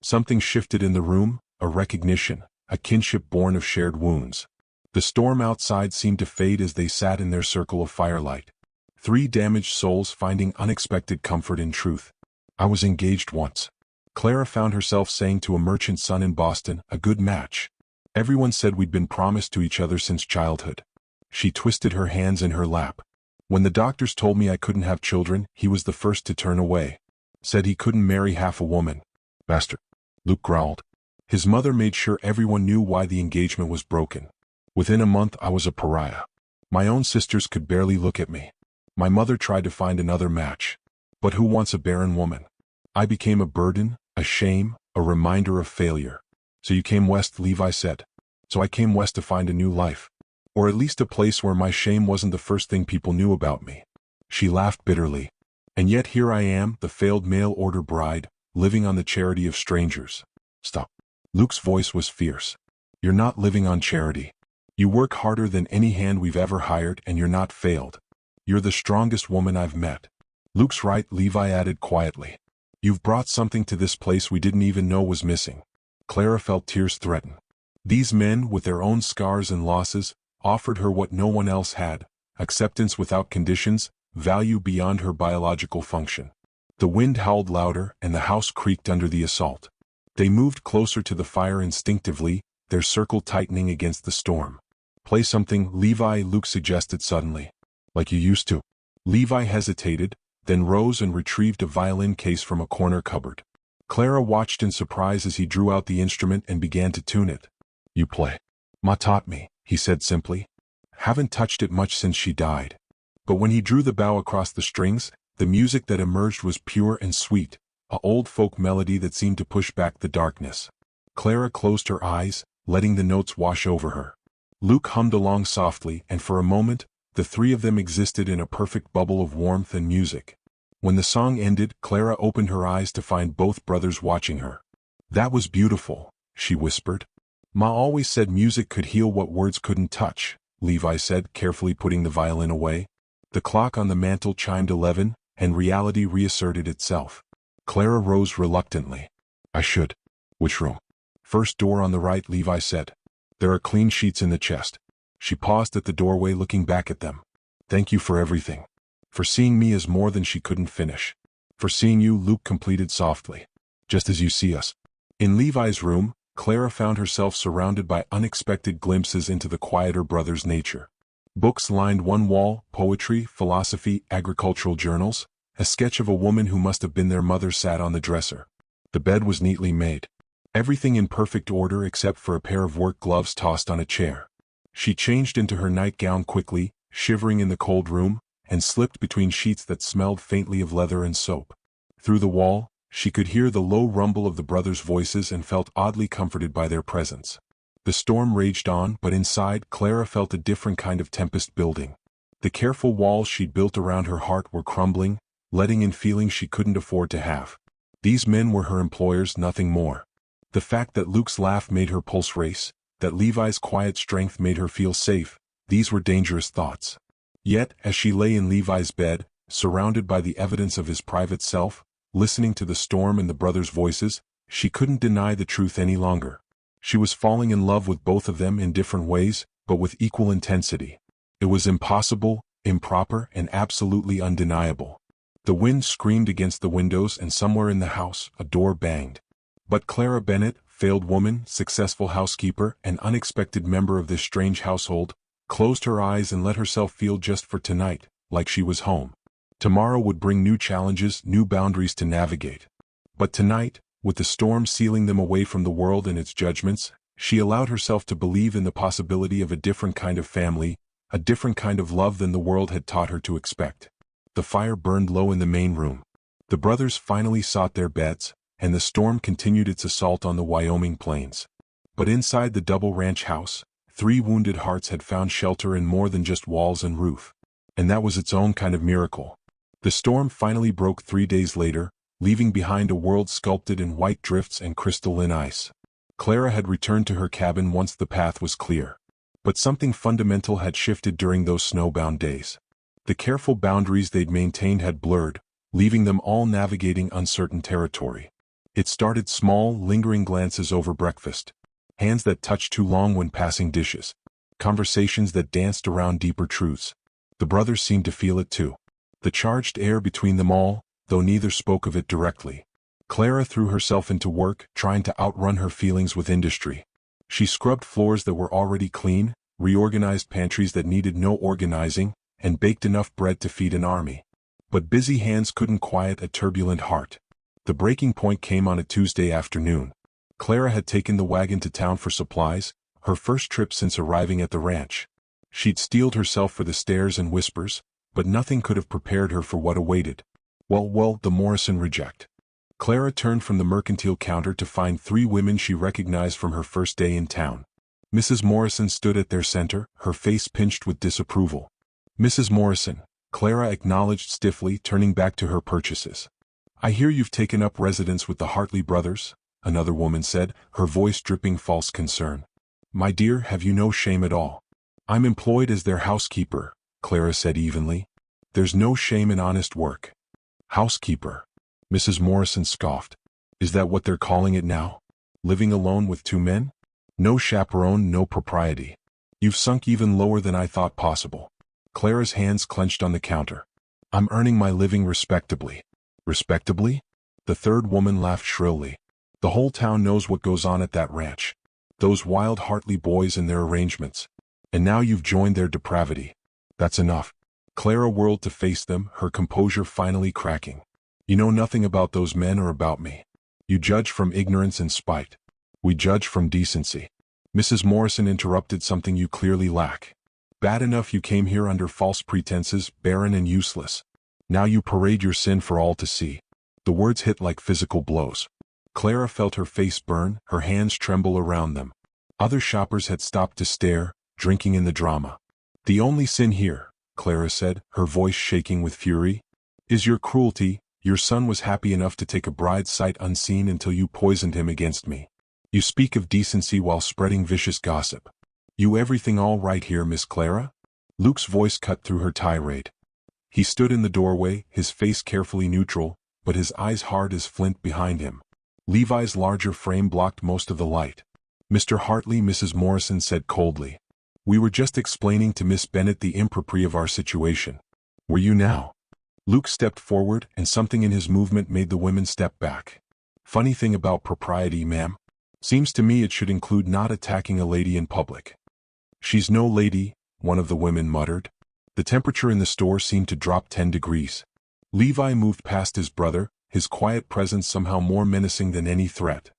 Something shifted in the room, a recognition, a kinship born of shared wounds. The storm outside seemed to fade as they sat in their circle of firelight. 3 damaged souls finding unexpected comfort in truth. I was engaged once. Clara found herself saying to a merchant son in Boston, a good match. Everyone said we'd been promised to each other since childhood. She twisted her hands in her lap. When the doctors told me I couldn't have children, he was the first to turn away. Said he couldn't marry half a woman. Bastard. Luke growled. His mother made sure everyone knew why the engagement was broken. Within a month I was a pariah. My own sisters could barely look at me. My mother tried to find another match. But who wants a barren woman? I became a burden, a shame, a reminder of failure. So you came west, Levi said. So I came west to find a new life. Or at least a place where my shame wasn't the first thing people knew about me. She laughed bitterly. And yet here I am, the failed mail-order bride, living on the charity of strangers. Stop. Luke's voice was fierce. You're not living on charity. You work harder than any hand we've ever hired and you're not failed. You're the strongest woman I've met. Luke's right, Levi added quietly. You've brought something to this place we didn't even know was missing. Clara felt tears threaten. These men, with their own scars and losses, offered her what no one else had, acceptance without conditions, value beyond her biological function. The wind howled louder and the house creaked under the assault. They moved closer to the fire instinctively, their circle tightening against the storm. Play something, Levi, Luke suggested suddenly. Like you used to. Levi hesitated, then rose and retrieved a violin case from a corner cupboard. Clara watched in surprise as he drew out the instrument and began to tune it. You play. Ma taught me, he said simply. Haven't touched it much since she died. But when he drew the bow across the strings, the music that emerged was pure and sweet, a old folk melody that seemed to push back the darkness. Clara closed her eyes, letting the notes wash over her. Luke hummed along softly, and for a moment, the three of them existed in a perfect bubble of warmth and music. When the song ended, Clara opened her eyes to find both brothers watching her. That was beautiful, she whispered. Ma always said music could heal what words couldn't touch, Levi said, carefully putting the violin away. The clock on the mantel chimed 11, and reality reasserted itself. Clara rose reluctantly. I should. Which room? First door on the right, Levi said. There are clean sheets in the chest. She paused at the doorway looking back at them. Thank you for everything. For seeing me as more than she couldn't finish. For seeing you, Luke completed softly. Just as you see us. In Levi's room, Clara found herself surrounded by unexpected glimpses into the quieter brother's nature. Books lined one wall, poetry, philosophy, agricultural journals. A sketch of a woman who must have been their mother sat on the dresser. The bed was neatly made. Everything in perfect order except for a pair of work gloves tossed on a chair. She changed into her nightgown quickly, shivering in the cold room, and slipped between sheets that smelled faintly of leather and soap. Through the wall, she could hear the low rumble of the brothers' voices and felt oddly comforted by their presence. The storm raged on, but inside, Clara felt a different kind of tempest building. The careful walls she'd built around her heart were crumbling, letting in feelings she couldn't afford to have. These men were her employers, nothing more. The fact that Luke's laugh made her pulse race, that Levi's quiet strength made her feel safe, these were dangerous thoughts. Yet, as she lay in Levi's bed, surrounded by the evidence of his private self, listening to the storm and the brothers' voices, she couldn't deny the truth any longer. She was falling in love with both of them in different ways, but with equal intensity. It was impossible, improper, and absolutely undeniable. The wind screamed against the windows, and somewhere in the house, a door banged. But Clara Bennett, failed woman, successful housekeeper, and unexpected member of this strange household, closed her eyes and let herself feel just for tonight, like she was home. Tomorrow would bring new challenges, new boundaries to navigate. But tonight, with the storm sealing them away from the world and its judgments, she allowed herself to believe in the possibility of a different kind of family, a different kind of love than the world had taught her to expect. The fire burned low in the main room. The brothers finally sought their beds, and the storm continued its assault on the Wyoming plains. But inside the double ranch house, 3 wounded hearts had found shelter in more than just walls and roof. And that was its own kind of miracle. The storm finally broke 3 days later, leaving behind a world sculpted in white drifts and crystalline ice. Clara had returned to her cabin once the path was clear. But something fundamental had shifted during those snowbound days. The careful boundaries they'd maintained had blurred, leaving them all navigating uncertain territory. It started small, lingering glances over breakfast, hands that touched too long when passing dishes, conversations that danced around deeper truths. The brothers seemed to feel it too. The charged air between them all, though neither spoke of it directly. Clara threw herself into work, trying to outrun her feelings with industry. She scrubbed floors that were already clean, reorganized pantries that needed no organizing, and baked enough bread to feed an army. But busy hands couldn't quiet a turbulent heart. The breaking point came on a Tuesday afternoon. Clara had taken the wagon to town for supplies, her first trip since arriving at the ranch. She'd steeled herself for the stares and whispers, but nothing could have prepared her for what awaited. Well, the Morrison reject. Clara turned from the mercantile counter to find 3 women she recognized from her first day in town. Mrs. Morrison stood at their center, her face pinched with disapproval. Mrs. Morrison, Clara acknowledged stiffly, turning back to her purchases. I hear you've taken up residence with the Hartley brothers, another woman said, her voice dripping false concern. My dear, have you no shame at all? I'm employed as their housekeeper, Clara said evenly. There's no shame in honest work. Housekeeper. Mrs. Morrison scoffed. Is that what they're calling it now? Living alone with 2 men? No chaperone, no propriety. You've sunk even lower than I thought possible. Clara's hands clenched on the counter. I'm earning my living respectably. Respectably? The third woman laughed shrilly. The whole town knows what goes on at that ranch. Those wild Hartley boys and their arrangements. And now you've joined their depravity. That's enough. Clara whirled to face them, her composure finally cracking. You know nothing about those men or about me. You judge from ignorance and spite. We judge from decency. Mrs. Morrison interrupted something you clearly lack. Bad enough you came here under false pretenses, barren and useless. Now you parade your sin for all to see. The words hit like physical blows. Clara felt her face burn, her hands tremble around them. Other shoppers had stopped to stare, drinking in the drama. The only sin here, Clara said, her voice shaking with fury, is your cruelty. Your son was happy enough to take a bride sight unseen until you poisoned him against me. You speak of decency while spreading vicious gossip. You everything all right here, Miss Clara? Luke's voice cut through her tirade. He stood in the doorway, his face carefully neutral, but his eyes hard as flint behind him. Levi's larger frame blocked most of the light. Mr. Hartley, Mrs. Morrison said coldly. We were just explaining to Miss Bennett the impropriety of our situation. Were you now? Luke stepped forward, and something in his movement made the women step back. Funny thing about propriety, ma'am. Seems to me it should include not attacking a lady in public. She's no lady, one of the women muttered. The temperature in the store seemed to drop 10 degrees. Levi moved past his brother, his quiet presence somehow more menacing than any threat.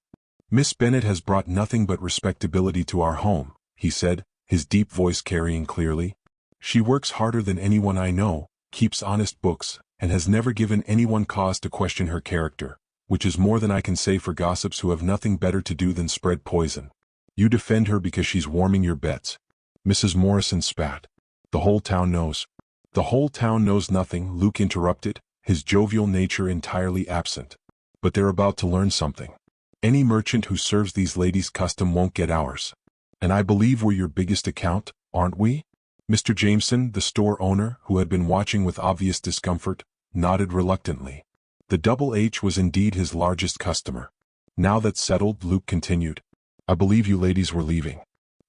Miss Bennet has brought nothing but respectability to our home, he said, his deep voice carrying clearly. She works harder than anyone I know, keeps honest books, and has never given anyone cause to question her character, which is more than I can say for gossips who have nothing better to do than spread poison. You defend her because she's warming your beds. Mrs. Morrison spat. The whole town knows. The whole town knows nothing, Luke interrupted, his jovial nature entirely absent. But they're about to learn something. Any merchant who serves these ladies custom won't get ours. And I believe we're your biggest account, aren't we? Mr. Jameson, the store owner, who had been watching with obvious discomfort, nodded reluctantly. The Double H was indeed his largest customer. Now that's settled, Luke continued. I believe you ladies were leaving.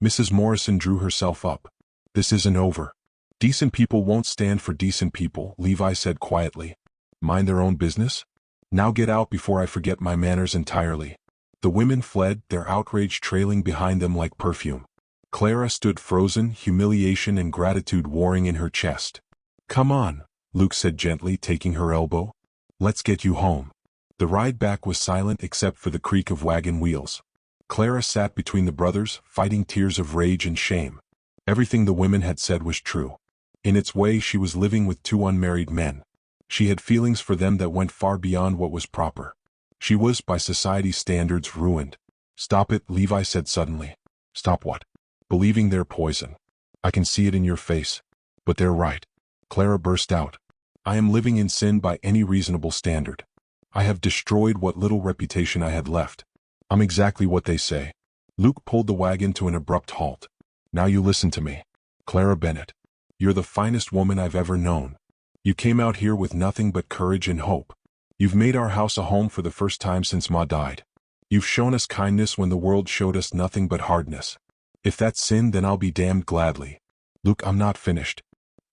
Mrs. Morrison drew herself up. This isn't over. Decent people won't stand for decent people, Levi said quietly. Mind their own business? Now get out before I forget my manners entirely. The women fled, their outrage trailing behind them like perfume. Clara stood frozen, humiliation and gratitude warring in her chest. Come on, Luke said gently, taking her elbow. Let's get you home. The ride back was silent except for the creak of wagon wheels. Clara sat between the brothers, fighting tears of rage and shame. Everything the women had said was true. In its way, she was living with two unmarried men. She had feelings for them that went far beyond what was proper. She was, by society's standards, ruined. Stop it, Levi said suddenly. Stop what? Believing they're poison. I can see it in your face. But they're right. Clara burst out. I am living in sin by any reasonable standard. I have destroyed what little reputation I had left. I'm exactly what they say. Luke pulled the wagon to an abrupt halt. Now you listen to me. Clara Bennet. You're the finest woman I've ever known. You came out here with nothing but courage and hope. You've made our house a home for the first time since Ma died. You've shown us kindness when the world showed us nothing but hardness. If that's sin, then I'll be damned gladly. Luke, I'm not finished.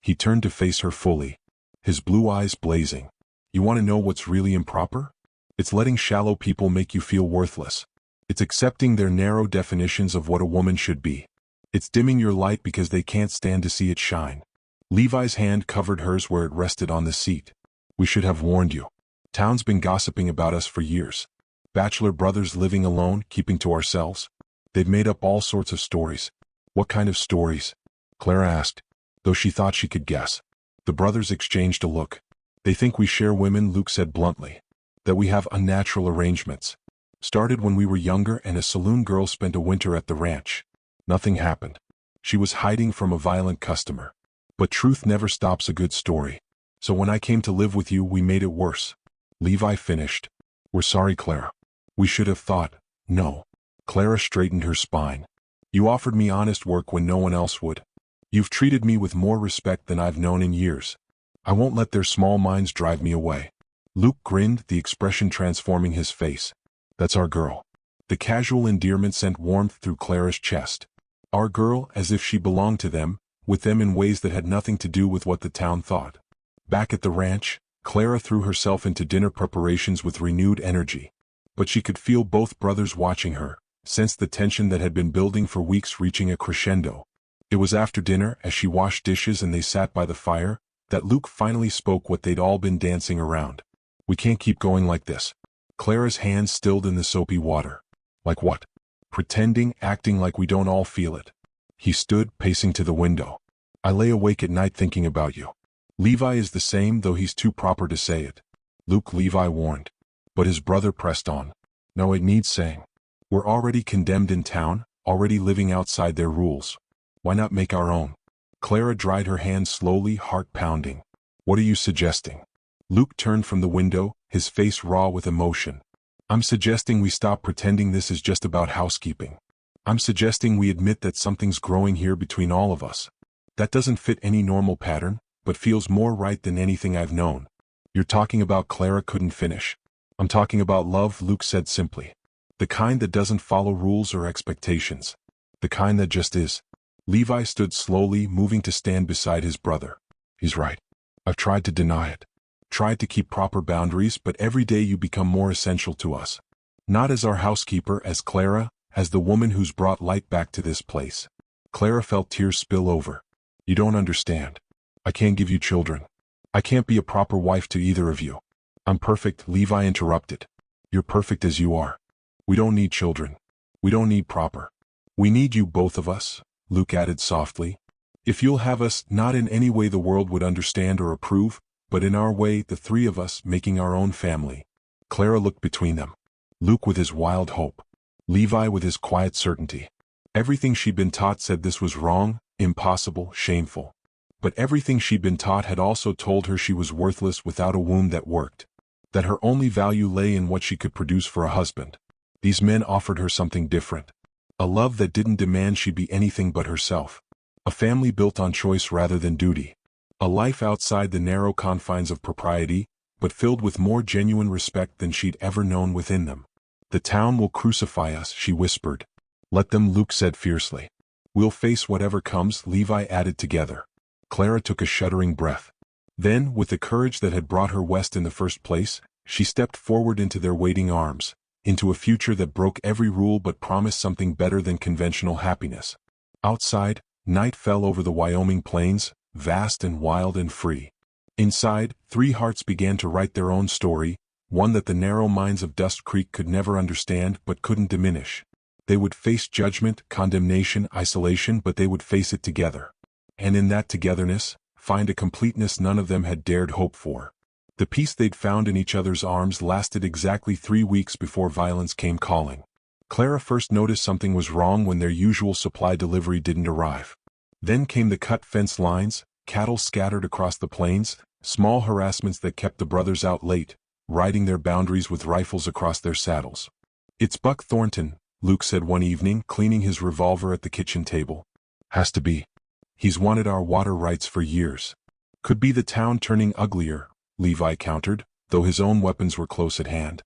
He turned to face her fully, his blue eyes blazing. You want to know what's really improper? It's letting shallow people make you feel worthless. It's accepting their narrow definitions of what a woman should be. It's dimming your light because they can't stand to see it shine. Levi's hand covered hers where it rested on the seat. We should have warned you. Town's been gossiping about us for years. Bachelor brothers living alone, keeping to ourselves. They've made up all sorts of stories. What kind of stories? Clara asked, though she thought she could guess. The brothers exchanged a look. They think we share women, Luke said bluntly. That we have unnatural arrangements. Started when we were younger and a saloon girl spent a winter at the ranch. Nothing happened. She was hiding from a violent customer. But truth never stops a good story. So when I came to live with you, we made it worse. Levi finished. We're sorry, Clara. We should have thought. No. Clara straightened her spine. You offered me honest work when no one else would. You've treated me with more respect than I've known in years. I won't let their small minds drive me away. Luke grinned, the expression transforming his face. That's our girl. The casual endearment sent warmth through Clara's chest. Our girl, as if she belonged to them, with them in ways that had nothing to do with what the town thought. Back at the ranch, Clara threw herself into dinner preparations with renewed energy. But she could feel both brothers watching her, sensed the tension that had been building for weeks reaching a crescendo. It was after dinner, as she washed dishes and they sat by the fire, that Luke finally spoke what they'd all been dancing around. We can't keep going like this. Clara's hands stilled in the soapy water. Like what? Pretending, acting like we don't all feel it. He stood, pacing to the window. I lay awake at night thinking about you. Levi is the same, though he's too proper to say it. Luke, Levi warned. But his brother pressed on. No, it needs saying. We're already condemned in town, already living outside their rules. Why not make our own? Clara dried her hands slowly, heart pounding. What are you suggesting? Luke turned from the window, his face raw with emotion. I'm suggesting we stop pretending this is just about housekeeping. I'm suggesting we admit that something's growing here between all of us. That doesn't fit any normal pattern, but feels more right than anything I've known. You're talking about Clara couldn't finish. I'm talking about love, Luke said simply. The kind that doesn't follow rules or expectations. The kind that just is. Levi stood slowly, moving to stand beside his brother. He's right. I've tried to deny it. Tried to keep proper boundaries, but every day you become more essential to us. Not as our housekeeper, as Clara, as the woman who's brought light back to this place. Clara felt tears spill over. You don't understand. I can't give you children. I can't be a proper wife to either of you. I'm perfect, Levi interrupted. You're perfect as you are. We don't need children. We don't need proper. We need you, both of us, Luke added softly. If you'll have us, not in any way the world would understand or approve, but in our way, the three of us, making our own family. Clara looked between them. Luke with his wild hope. Levi with his quiet certainty. Everything she'd been taught said this was wrong, impossible, shameful. But everything she'd been taught had also told her she was worthless without a womb that worked. That her only value lay in what she could produce for a husband. These men offered her something different. A love that didn't demand she be anything but herself. A family built on choice rather than duty. A life outside the narrow confines of propriety, but filled with more genuine respect than she'd ever known within them. The town will crucify us, she whispered. Let them, Luke said fiercely. We'll face whatever comes, Levi added together. Clara took a shuddering breath. Then, with the courage that had brought her west in the first place, she stepped forward into their waiting arms, into a future that broke every rule but promised something better than conventional happiness. Outside, night fell over the Wyoming plains, vast and wild and free. Inside, three hearts began to write their own story, one that the narrow minds of Dust Creek could never understand but couldn't diminish. They would face judgment, condemnation, isolation, but they would face it together. And in that togetherness, find a completeness none of them had dared hope for. The peace they'd found in each other's arms lasted exactly 3 weeks before violence came calling. Clara first noticed something was wrong when their usual supply delivery didn't arrive. Then came the cut fence lines, cattle scattered across the plains, small harassments that kept the brothers out late, riding their boundaries with rifles across their saddles. It's Buck Thornton, Luke said one evening, cleaning his revolver at the kitchen table. Has to be. He's wanted our water rights for years. Could be the town turning uglier, Levi countered, though his own weapons were close at hand.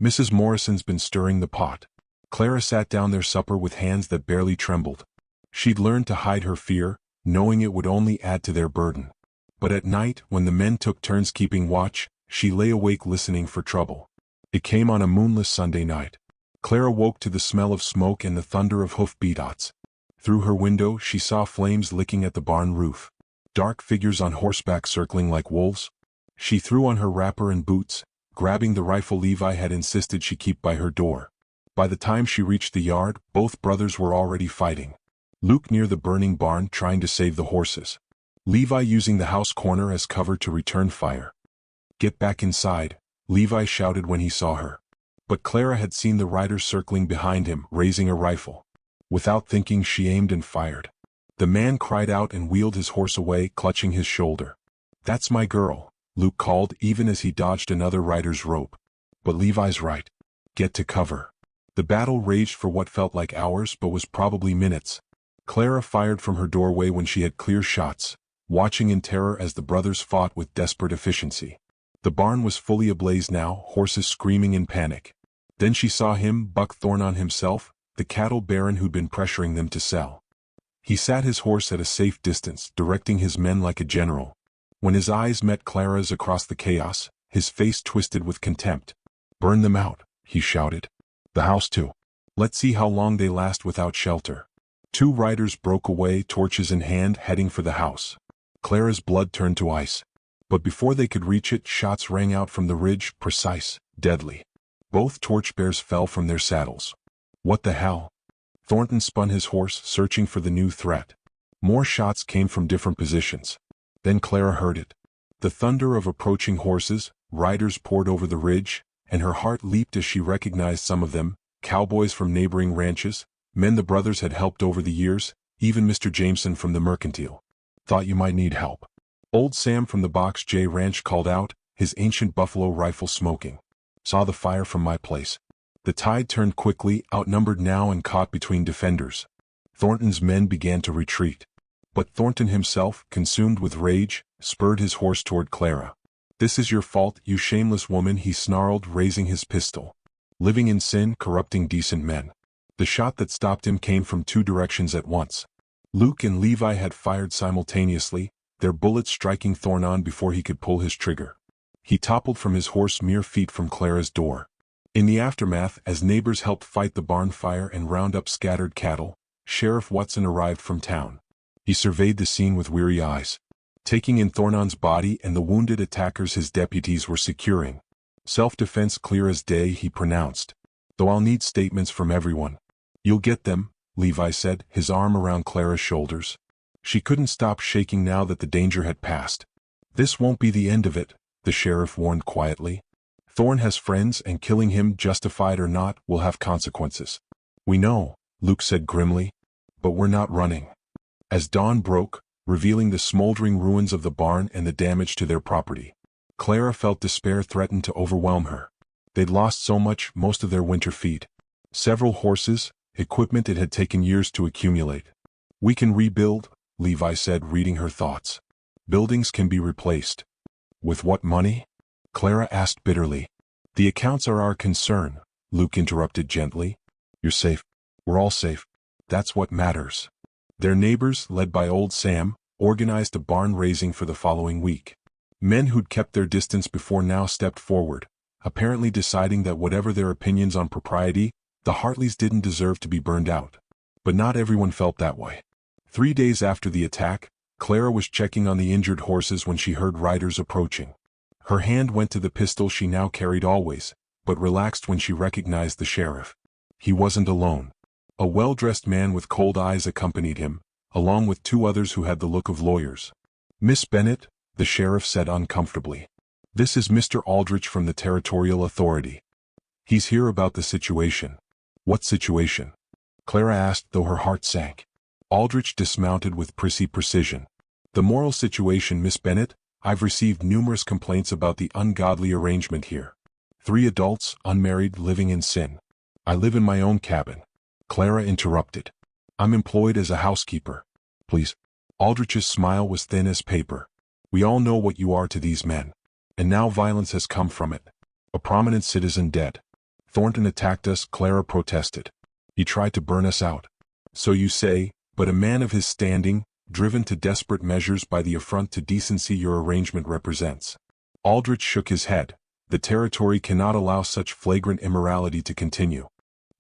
Mrs. Morrison's been stirring the pot. Clara sat down their supper with hands that barely trembled. She'd learned to hide her fear, knowing it would only add to their burden. But at night, when the men took turns keeping watch, she lay awake listening for trouble. It came on a moonless Sunday night. Clara woke to the smell of smoke and the thunder of hoof-beats. Through her window she saw flames licking at the barn roof. Dark figures on horseback circling like wolves. She threw on her wrapper and boots, grabbing the rifle Levi had insisted she keep by her door. By the time she reached the yard, both brothers were already fighting. Luke near the burning barn trying to save the horses. Levi using the house corner as cover to return fire. Get back inside, Levi shouted when he saw her. But Clara had seen the riders circling behind him, raising a rifle. Without thinking she aimed and fired. The man cried out and wheeled his horse away, clutching his shoulder. That's my girl, Luke called even as he dodged another rider's rope. But Levi's right. Get to cover. The battle raged for what felt like hours but was probably minutes. Clara fired from her doorway when she had clear shots, watching in terror as the brothers fought with desperate efficiency. The barn was fully ablaze now, horses screaming in panic. Then she saw him, Buck Thornton himself, the cattle baron who'd been pressuring them to sell. He sat his horse at a safe distance, directing his men like a general. When his eyes met Clara's across the chaos, his face twisted with contempt. Burn them out, he shouted. The house too. Let's see how long they last without shelter. 2 riders broke away, torches in hand, heading for the house. Clara's blood turned to ice. But before they could reach it, shots rang out from the ridge, precise, deadly. Both torchbearers fell from their saddles. What the hell? Thornton spun his horse, searching for the new threat. More shots came from different positions. Then Clara heard it. The thunder of approaching horses, riders poured over the ridge, and her heart leaped as she recognized some of them, cowboys from neighboring ranches, men the brothers had helped over the years, even Mr. Jameson from the mercantile. Thought you might need help. Old Sam from the Box J Ranch called out, his ancient buffalo rifle smoking. Saw the fire from my place. The tide turned quickly, outnumbered now and caught between defenders. Thornton's men began to retreat. But Thornton himself, consumed with rage, spurred his horse toward Clara. This is your fault, you shameless woman, he snarled, raising his pistol. Living in sin, corrupting decent men. The shot that stopped him came from 2 directions at once. Luke and Levi had fired simultaneously, their bullets striking Thornton before he could pull his trigger. He toppled from his horse mere feet from Clara's door. In the aftermath, as neighbors helped fight the barn fire and round up scattered cattle, Sheriff Watson arrived from town. He surveyed the scene with weary eyes, taking in Thornton's body and the wounded attackers his deputies were securing. Self-defense clear as day, he pronounced. Though I'll need statements from everyone. You'll get them, Levi said, his arm around Clara's shoulders. She couldn't stop shaking now that the danger had passed. This won't be the end of it, the sheriff warned quietly. Thorne has friends and killing him, justified or not, will have consequences. We know, Luke said grimly. But we're not running. As dawn broke, revealing the smoldering ruins of the barn and the damage to their property, Clara felt despair threaten to overwhelm her. They'd lost so much, most of their winter feed. Several horses, equipment it had taken years to accumulate. We can rebuild, Levi said, reading her thoughts. Buildings can be replaced. With what money? Clara asked bitterly. The accounts are our concern, Luke interrupted gently. You're safe. We're all safe. That's what matters. Their neighbors, led by old Sam, organized a barn raising for the following week. Men who'd kept their distance before now stepped forward, apparently deciding that whatever their opinions on propriety, the Hartleys didn't deserve to be burned out. But not everyone felt that way. 3 days after the attack, Clara was checking on the injured horses when she heard riders approaching. Her hand went to the pistol she now carried always, but relaxed when she recognized the sheriff. He wasn't alone. A well-dressed man with cold eyes accompanied him, along with 2 others who had the look of lawyers. Miss Bennett, the sheriff said uncomfortably. This is Mr. Aldrich from the Territorial Authority. He's here about the situation. What situation? Clara asked, though her heart sank. Aldrich dismounted with prissy precision. The moral situation, Miss Bennett. I've received numerous complaints about the ungodly arrangement here. 3 adults, unmarried, living in sin. I live in my own cabin. Clara interrupted. I'm employed as a housekeeper. Please. Aldrich's smile was thin as paper. We all know what you are to these men. And now violence has come from it. A prominent citizen dead. Thornton attacked us, Clara protested. He tried to burn us out. So you say, but a man of his standing, driven to desperate measures by the affront to decency your arrangement represents. Aldrich shook his head. The territory cannot allow such flagrant immorality to continue.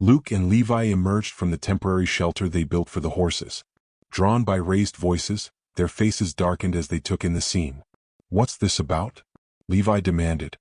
Luke and Levi emerged from the temporary shelter they built for the horses. Drawn by raised voices, their faces darkened as they took in the scene. What's this about? Levi demanded.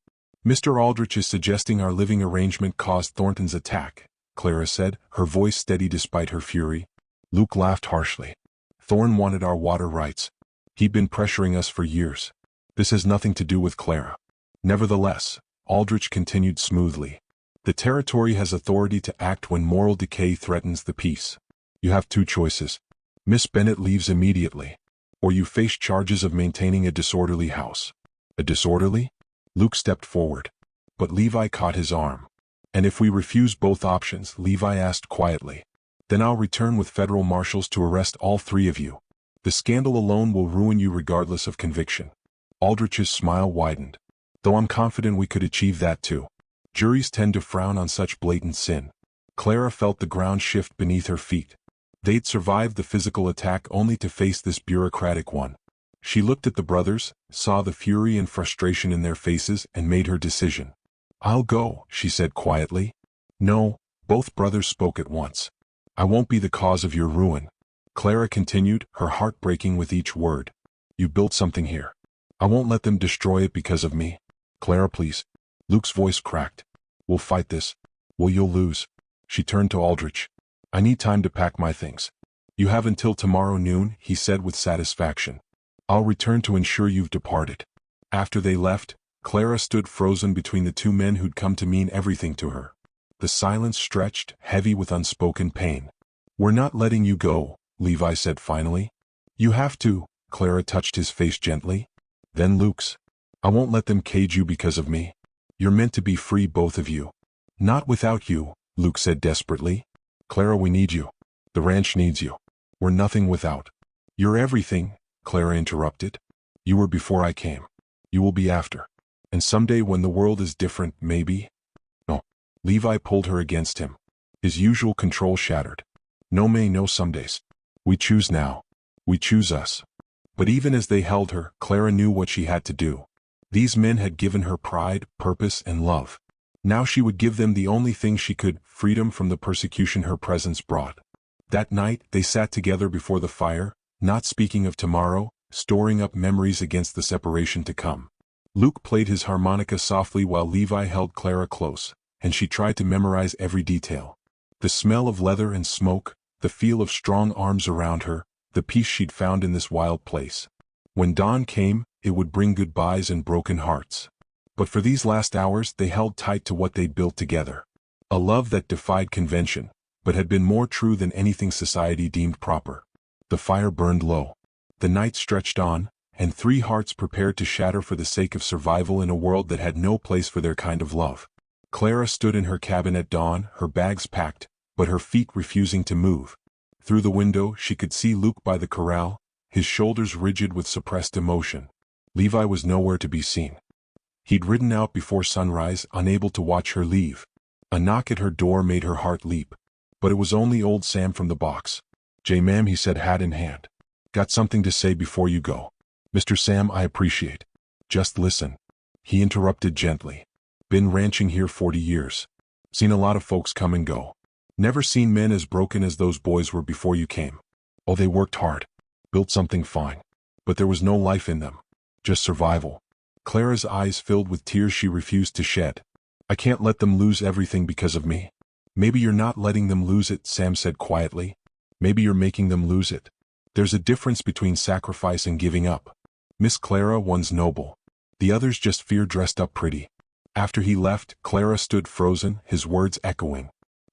Mr. Aldrich is suggesting our living arrangement caused Thornton's attack, Clara said, her voice steady despite her fury. Luke laughed harshly. Thorne wanted our water rights. He'd been pressuring us for years. This has nothing to do with Clara. Nevertheless, Aldrich continued smoothly. The territory has authority to act when moral decay threatens the peace. You have 2 choices. Miss Bennett leaves immediately. Or you face charges of maintaining a disorderly house. A disorderly? Luke stepped forward. But Levi caught his arm. And if we refuse both options, Levi asked quietly, then I'll return with federal marshals to arrest all 3 of you. The scandal alone will ruin you regardless of conviction. Aldrich's smile widened. Though I'm confident we could achieve that too. Juries tend to frown on such blatant sin. Clara felt the ground shift beneath her feet. They'd survived the physical attack only to face this bureaucratic one. She looked at the brothers, saw the fury and frustration in their faces, and made her decision. I'll go, she said quietly. No, both brothers spoke at once. I won't be the cause of your ruin. Clara continued, her heart breaking with each word. You built something here. I won't let them destroy it because of me. Clara, please. Luke's voice cracked. We'll fight this. Well, you'll lose. She turned to Aldrich. I need time to pack my things. You have until tomorrow noon, he said with satisfaction. I'll return to ensure you've departed. After they left, Clara stood frozen between the 2 men who'd come to mean everything to her. The silence stretched, heavy with unspoken pain. We're not letting you go, Levi said finally. You have to, Clara touched his face gently. Then Luke's. I won't let them cage you because of me. You're meant to be free, both of you. Not without you, Luke said desperately. Clara, we need you. The ranch needs you. We're nothing without. You're everything, Clara interrupted. You were before I came. You will be after. And someday when the world is different, maybe. No. Levi pulled her against him. His usual control shattered. No may, no some days. We choose now. We choose us. But even as they held her, Clara knew what she had to do. These men had given her pride, purpose, and love. Now she would give them the only thing she could, freedom from the persecution her presence brought. That night, they sat together before the fire, not speaking of tomorrow, storing up memories against the separation to come. Luke played his harmonica softly while Levi held Clara close, and she tried to memorize every detail. The smell of leather and smoke, the feel of strong arms around her, the peace she'd found in this wild place. When dawn came, it would bring goodbyes and broken hearts. But for these last hours they held tight to what they'd built together. A love that defied convention, but had been more true than anything society deemed proper. The fire burned low. The night stretched on, and three hearts prepared to shatter for the sake of survival in a world that had no place for their kind of love. Clara stood in her cabin at dawn, her bags packed, but her feet refusing to move. Through the window she could see Luke by the corral, his shoulders rigid with suppressed emotion. Levi was nowhere to be seen. He'd ridden out before sunrise, unable to watch her leave. A knock at her door made her heart leap. But it was only old Sam from the box. "Ma'am," he said, hat in hand. "Got something to say before you go." "Mr. Sam, I appreciate." "Just listen." He interrupted gently. "Been ranching here 40 years. Seen a lot of folks come and go. Never seen men as broken as those boys were before you came. Oh, they worked hard. Built something fine. But there was no life in them. Just survival." Clara's eyes filled with tears she refused to shed. "I can't let them lose everything because of me." "Maybe you're not letting them lose it," Sam said quietly. "Maybe you're making them lose it. There's a difference between sacrifice and giving up. Miss Clara, one's noble. The other's just fear dressed up pretty." After he left, Clara stood frozen, his words echoing.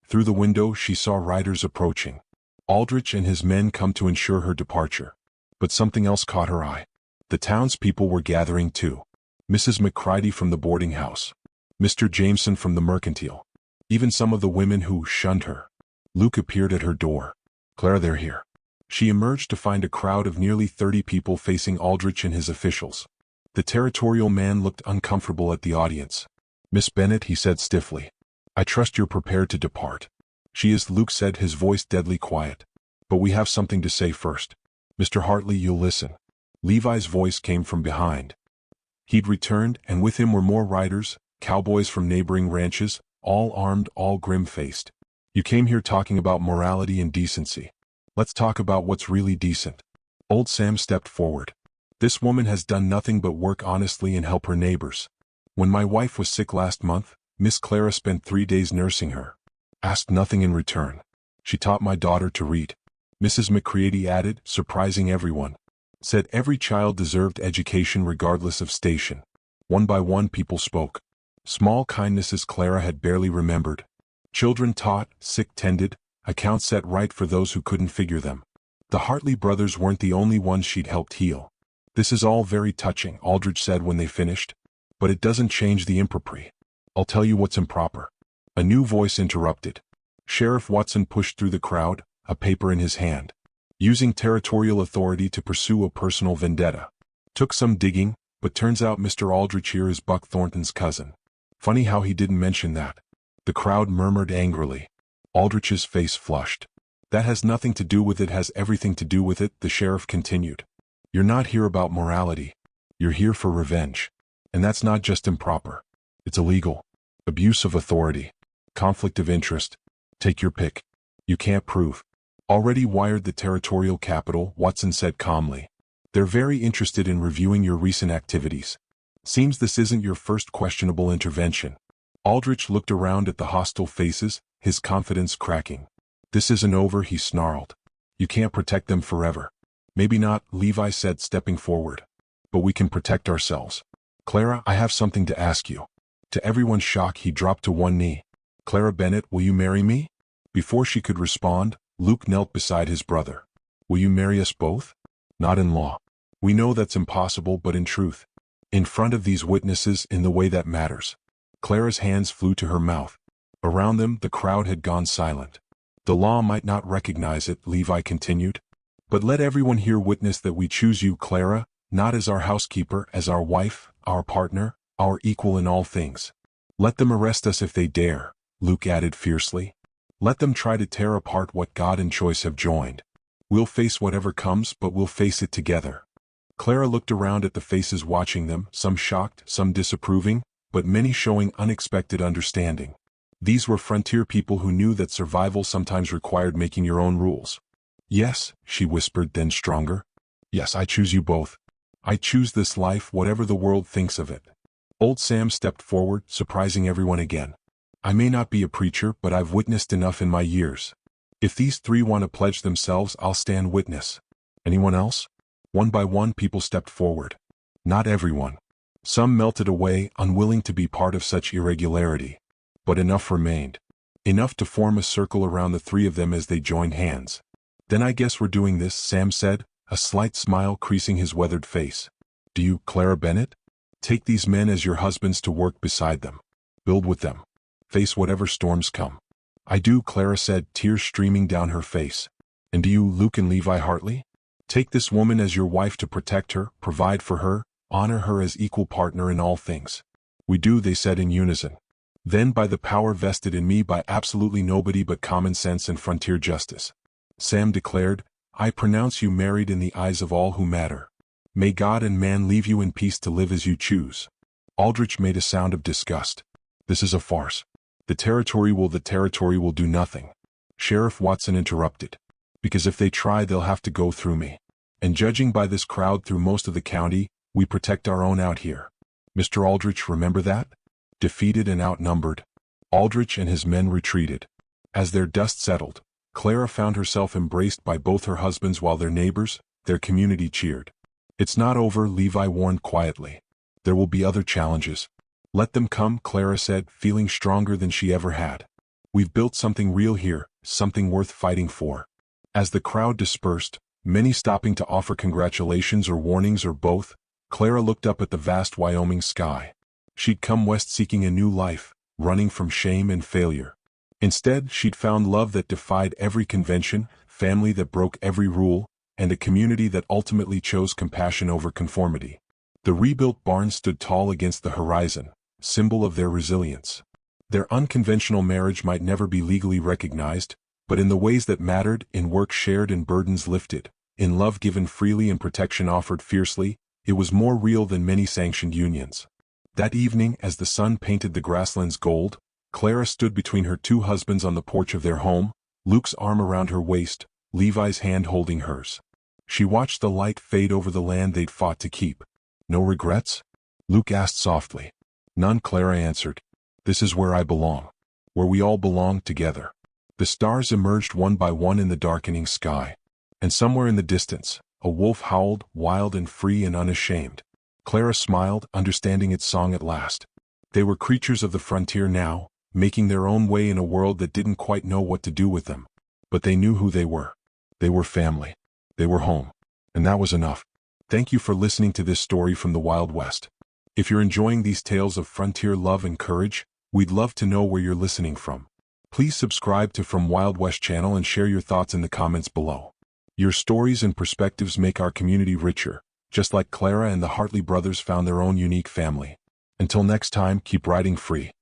Through the window she saw riders approaching. Aldrich and his men come to ensure her departure. But something else caught her eye. The townspeople were gathering too. Mrs. McCready from the boarding house. Mr. Jameson from the mercantile. Even some of the women who shunned her. Luke appeared at her door. "Clara, they're here." She emerged to find a crowd of nearly 30 people facing Aldrich and his officials. The territorial man looked uncomfortable at the audience. "Miss Bennet," he said stiffly. "I trust you're prepared to depart." "She is," Luke said, his voice deadly quiet. "But we have something to say first. Mr. Hartley, you'll listen." Levi's voice came from behind. He'd returned, and with him were more riders, cowboys from neighboring ranches, all armed, all grim-faced. "You came here talking about morality and decency. Let's talk about what's really decent." Old Sam stepped forward. "This woman has done nothing but work honestly and help her neighbors. When my wife was sick last month, Miss Clara spent 3 days nursing her. Asked nothing in return. She taught my daughter to read." Mrs. McCready added, surprising everyone. "Said every child deserved education regardless of station." One by one people spoke. Small kindnesses Clara had barely remembered. Children taught, sick tended, accounts set right for those who couldn't figure them. The Hartley brothers weren't the only ones she'd helped heal. "This is all very touching," Aldrich said when they finished. "But it doesn't change the impropriety. I'll tell you what's improper." A new voice interrupted. Sheriff Watson pushed through the crowd, a paper in his hand. "Using territorial authority to pursue a personal vendetta. Took some digging, but turns out Mr. Aldrich here is Buck Thornton's cousin. Funny how he didn't mention that." The crowd murmured angrily. Aldrich's face flushed. "That has nothing to do with it, has everything to do with it," the sheriff continued. "You're not here about morality. You're here for revenge. And that's not just improper. It's illegal. Abuse of authority. Conflict of interest. Take your pick. You can't prove." "Already wired the territorial capital," Watson said calmly. "They're very interested in reviewing your recent activities. Seems this isn't your first questionable intervention." Aldrich looked around at the hostile faces, his confidence cracking. "This isn't over," he snarled. "You can't protect them forever." "Maybe not," Levi said, stepping forward. "But we can protect ourselves. Clara, I have something to ask you." To everyone's shock, he dropped to one knee. "Clara Bennett, will you marry me?" Before she could respond, Luke knelt beside his brother. "Will you marry us both?" "Not in law. We know that's impossible, but in truth. In front of these witnesses, in the way that matters." Clara's hands flew to her mouth. Around them, the crowd had gone silent. "The law might not recognize it," Levi continued. "But let everyone here witness that we choose you, Clara, not as our housekeeper, as our wife, our partner, our equal in all things. Let them arrest us if they dare," Luke added fiercely. "Let them try to tear apart what God and choice have joined. We'll face whatever comes, but we'll face it together." Clara looked around at the faces watching them, some shocked, some disapproving, but many showing unexpected understanding. These were frontier people who knew that survival sometimes required making your own rules. "Yes," she whispered, then stronger. "Yes, I choose you both. I choose this life, whatever the world thinks of it." Old Sam stepped forward, surprising everyone again. "I may not be a preacher, but I've witnessed enough in my years. If these three want to pledge themselves, I'll stand witness." "Anyone else?" One by one people stepped forward. Not everyone. Some melted away, unwilling to be part of such irregularity. But enough remained. Enough to form a circle around the three of them as they joined hands. "Then I guess we're doing this," Sam said, a slight smile creasing his weathered face. "Do you, Clara Bennett? Take these men as your husbands to work beside them. Build with them. Face whatever storms come." "I do," Clara said, tears streaming down her face. "And do you, Luke and Levi Hartley? Take this woman as your wife to protect her, provide for her, honor her as equal partner in all things." "We do," they said in unison. "Then by the power vested in me by absolutely nobody but common sense and frontier justice," Sam declared, "I pronounce you married in the eyes of all who matter. May God and man leave you in peace to live as you choose." Aldrich made a sound of disgust. "This is a farce. The territory will do nothing." Sheriff Watson interrupted. "Because if they try, they'll have to go through me. And judging by this crowd through most of the county, we protect our own out here. Mr. Aldrich, remember that?" Defeated and outnumbered, Aldrich and his men retreated. As their dust settled, Clara found herself embraced by both her husbands while their neighbors, their community cheered. "It's not over," Levi warned quietly. "There will be other challenges." "Let them come," Clara said, feeling stronger than she ever had. "We've built something real here, something worth fighting for." As the crowd dispersed, many stopping to offer congratulations or warnings or both, Clara looked up at the vast Wyoming sky. She'd come west seeking a new life, running from shame and failure. Instead, she'd found love that defied every convention, family that broke every rule, and a community that ultimately chose compassion over conformity. The rebuilt barn stood tall against the horizon, symbol of their resilience. Their unconventional marriage might never be legally recognized, but in the ways that mattered, in work shared and burdens lifted, in love given freely and protection offered fiercely, it was more real than many sanctioned unions. That evening, as the sun painted the grasslands gold, Clara stood between her two husbands on the porch of their home, Luke's arm around her waist, Levi's hand holding hers. She watched the light fade over the land they'd fought to keep. "No regrets?" Luke asked softly. "None," Clara answered. "This is where I belong. Where we all belong together." The stars emerged one by one in the darkening sky. And somewhere in the distance, a wolf howled, wild and free and unashamed. Clara smiled, understanding its song at last. They were creatures of the frontier now, making their own way in a world that didn't quite know what to do with them. But they knew who they were. They were family. They were home. And that was enough. Thank you for listening to this story from the Wild West. If you're enjoying these tales of frontier love and courage, we'd love to know where you're listening from. Please subscribe to From Wild West channel and share your thoughts in the comments below. Your stories and perspectives make our community richer, just like Clara and the Hartley brothers found their own unique family. Until next time, keep riding free.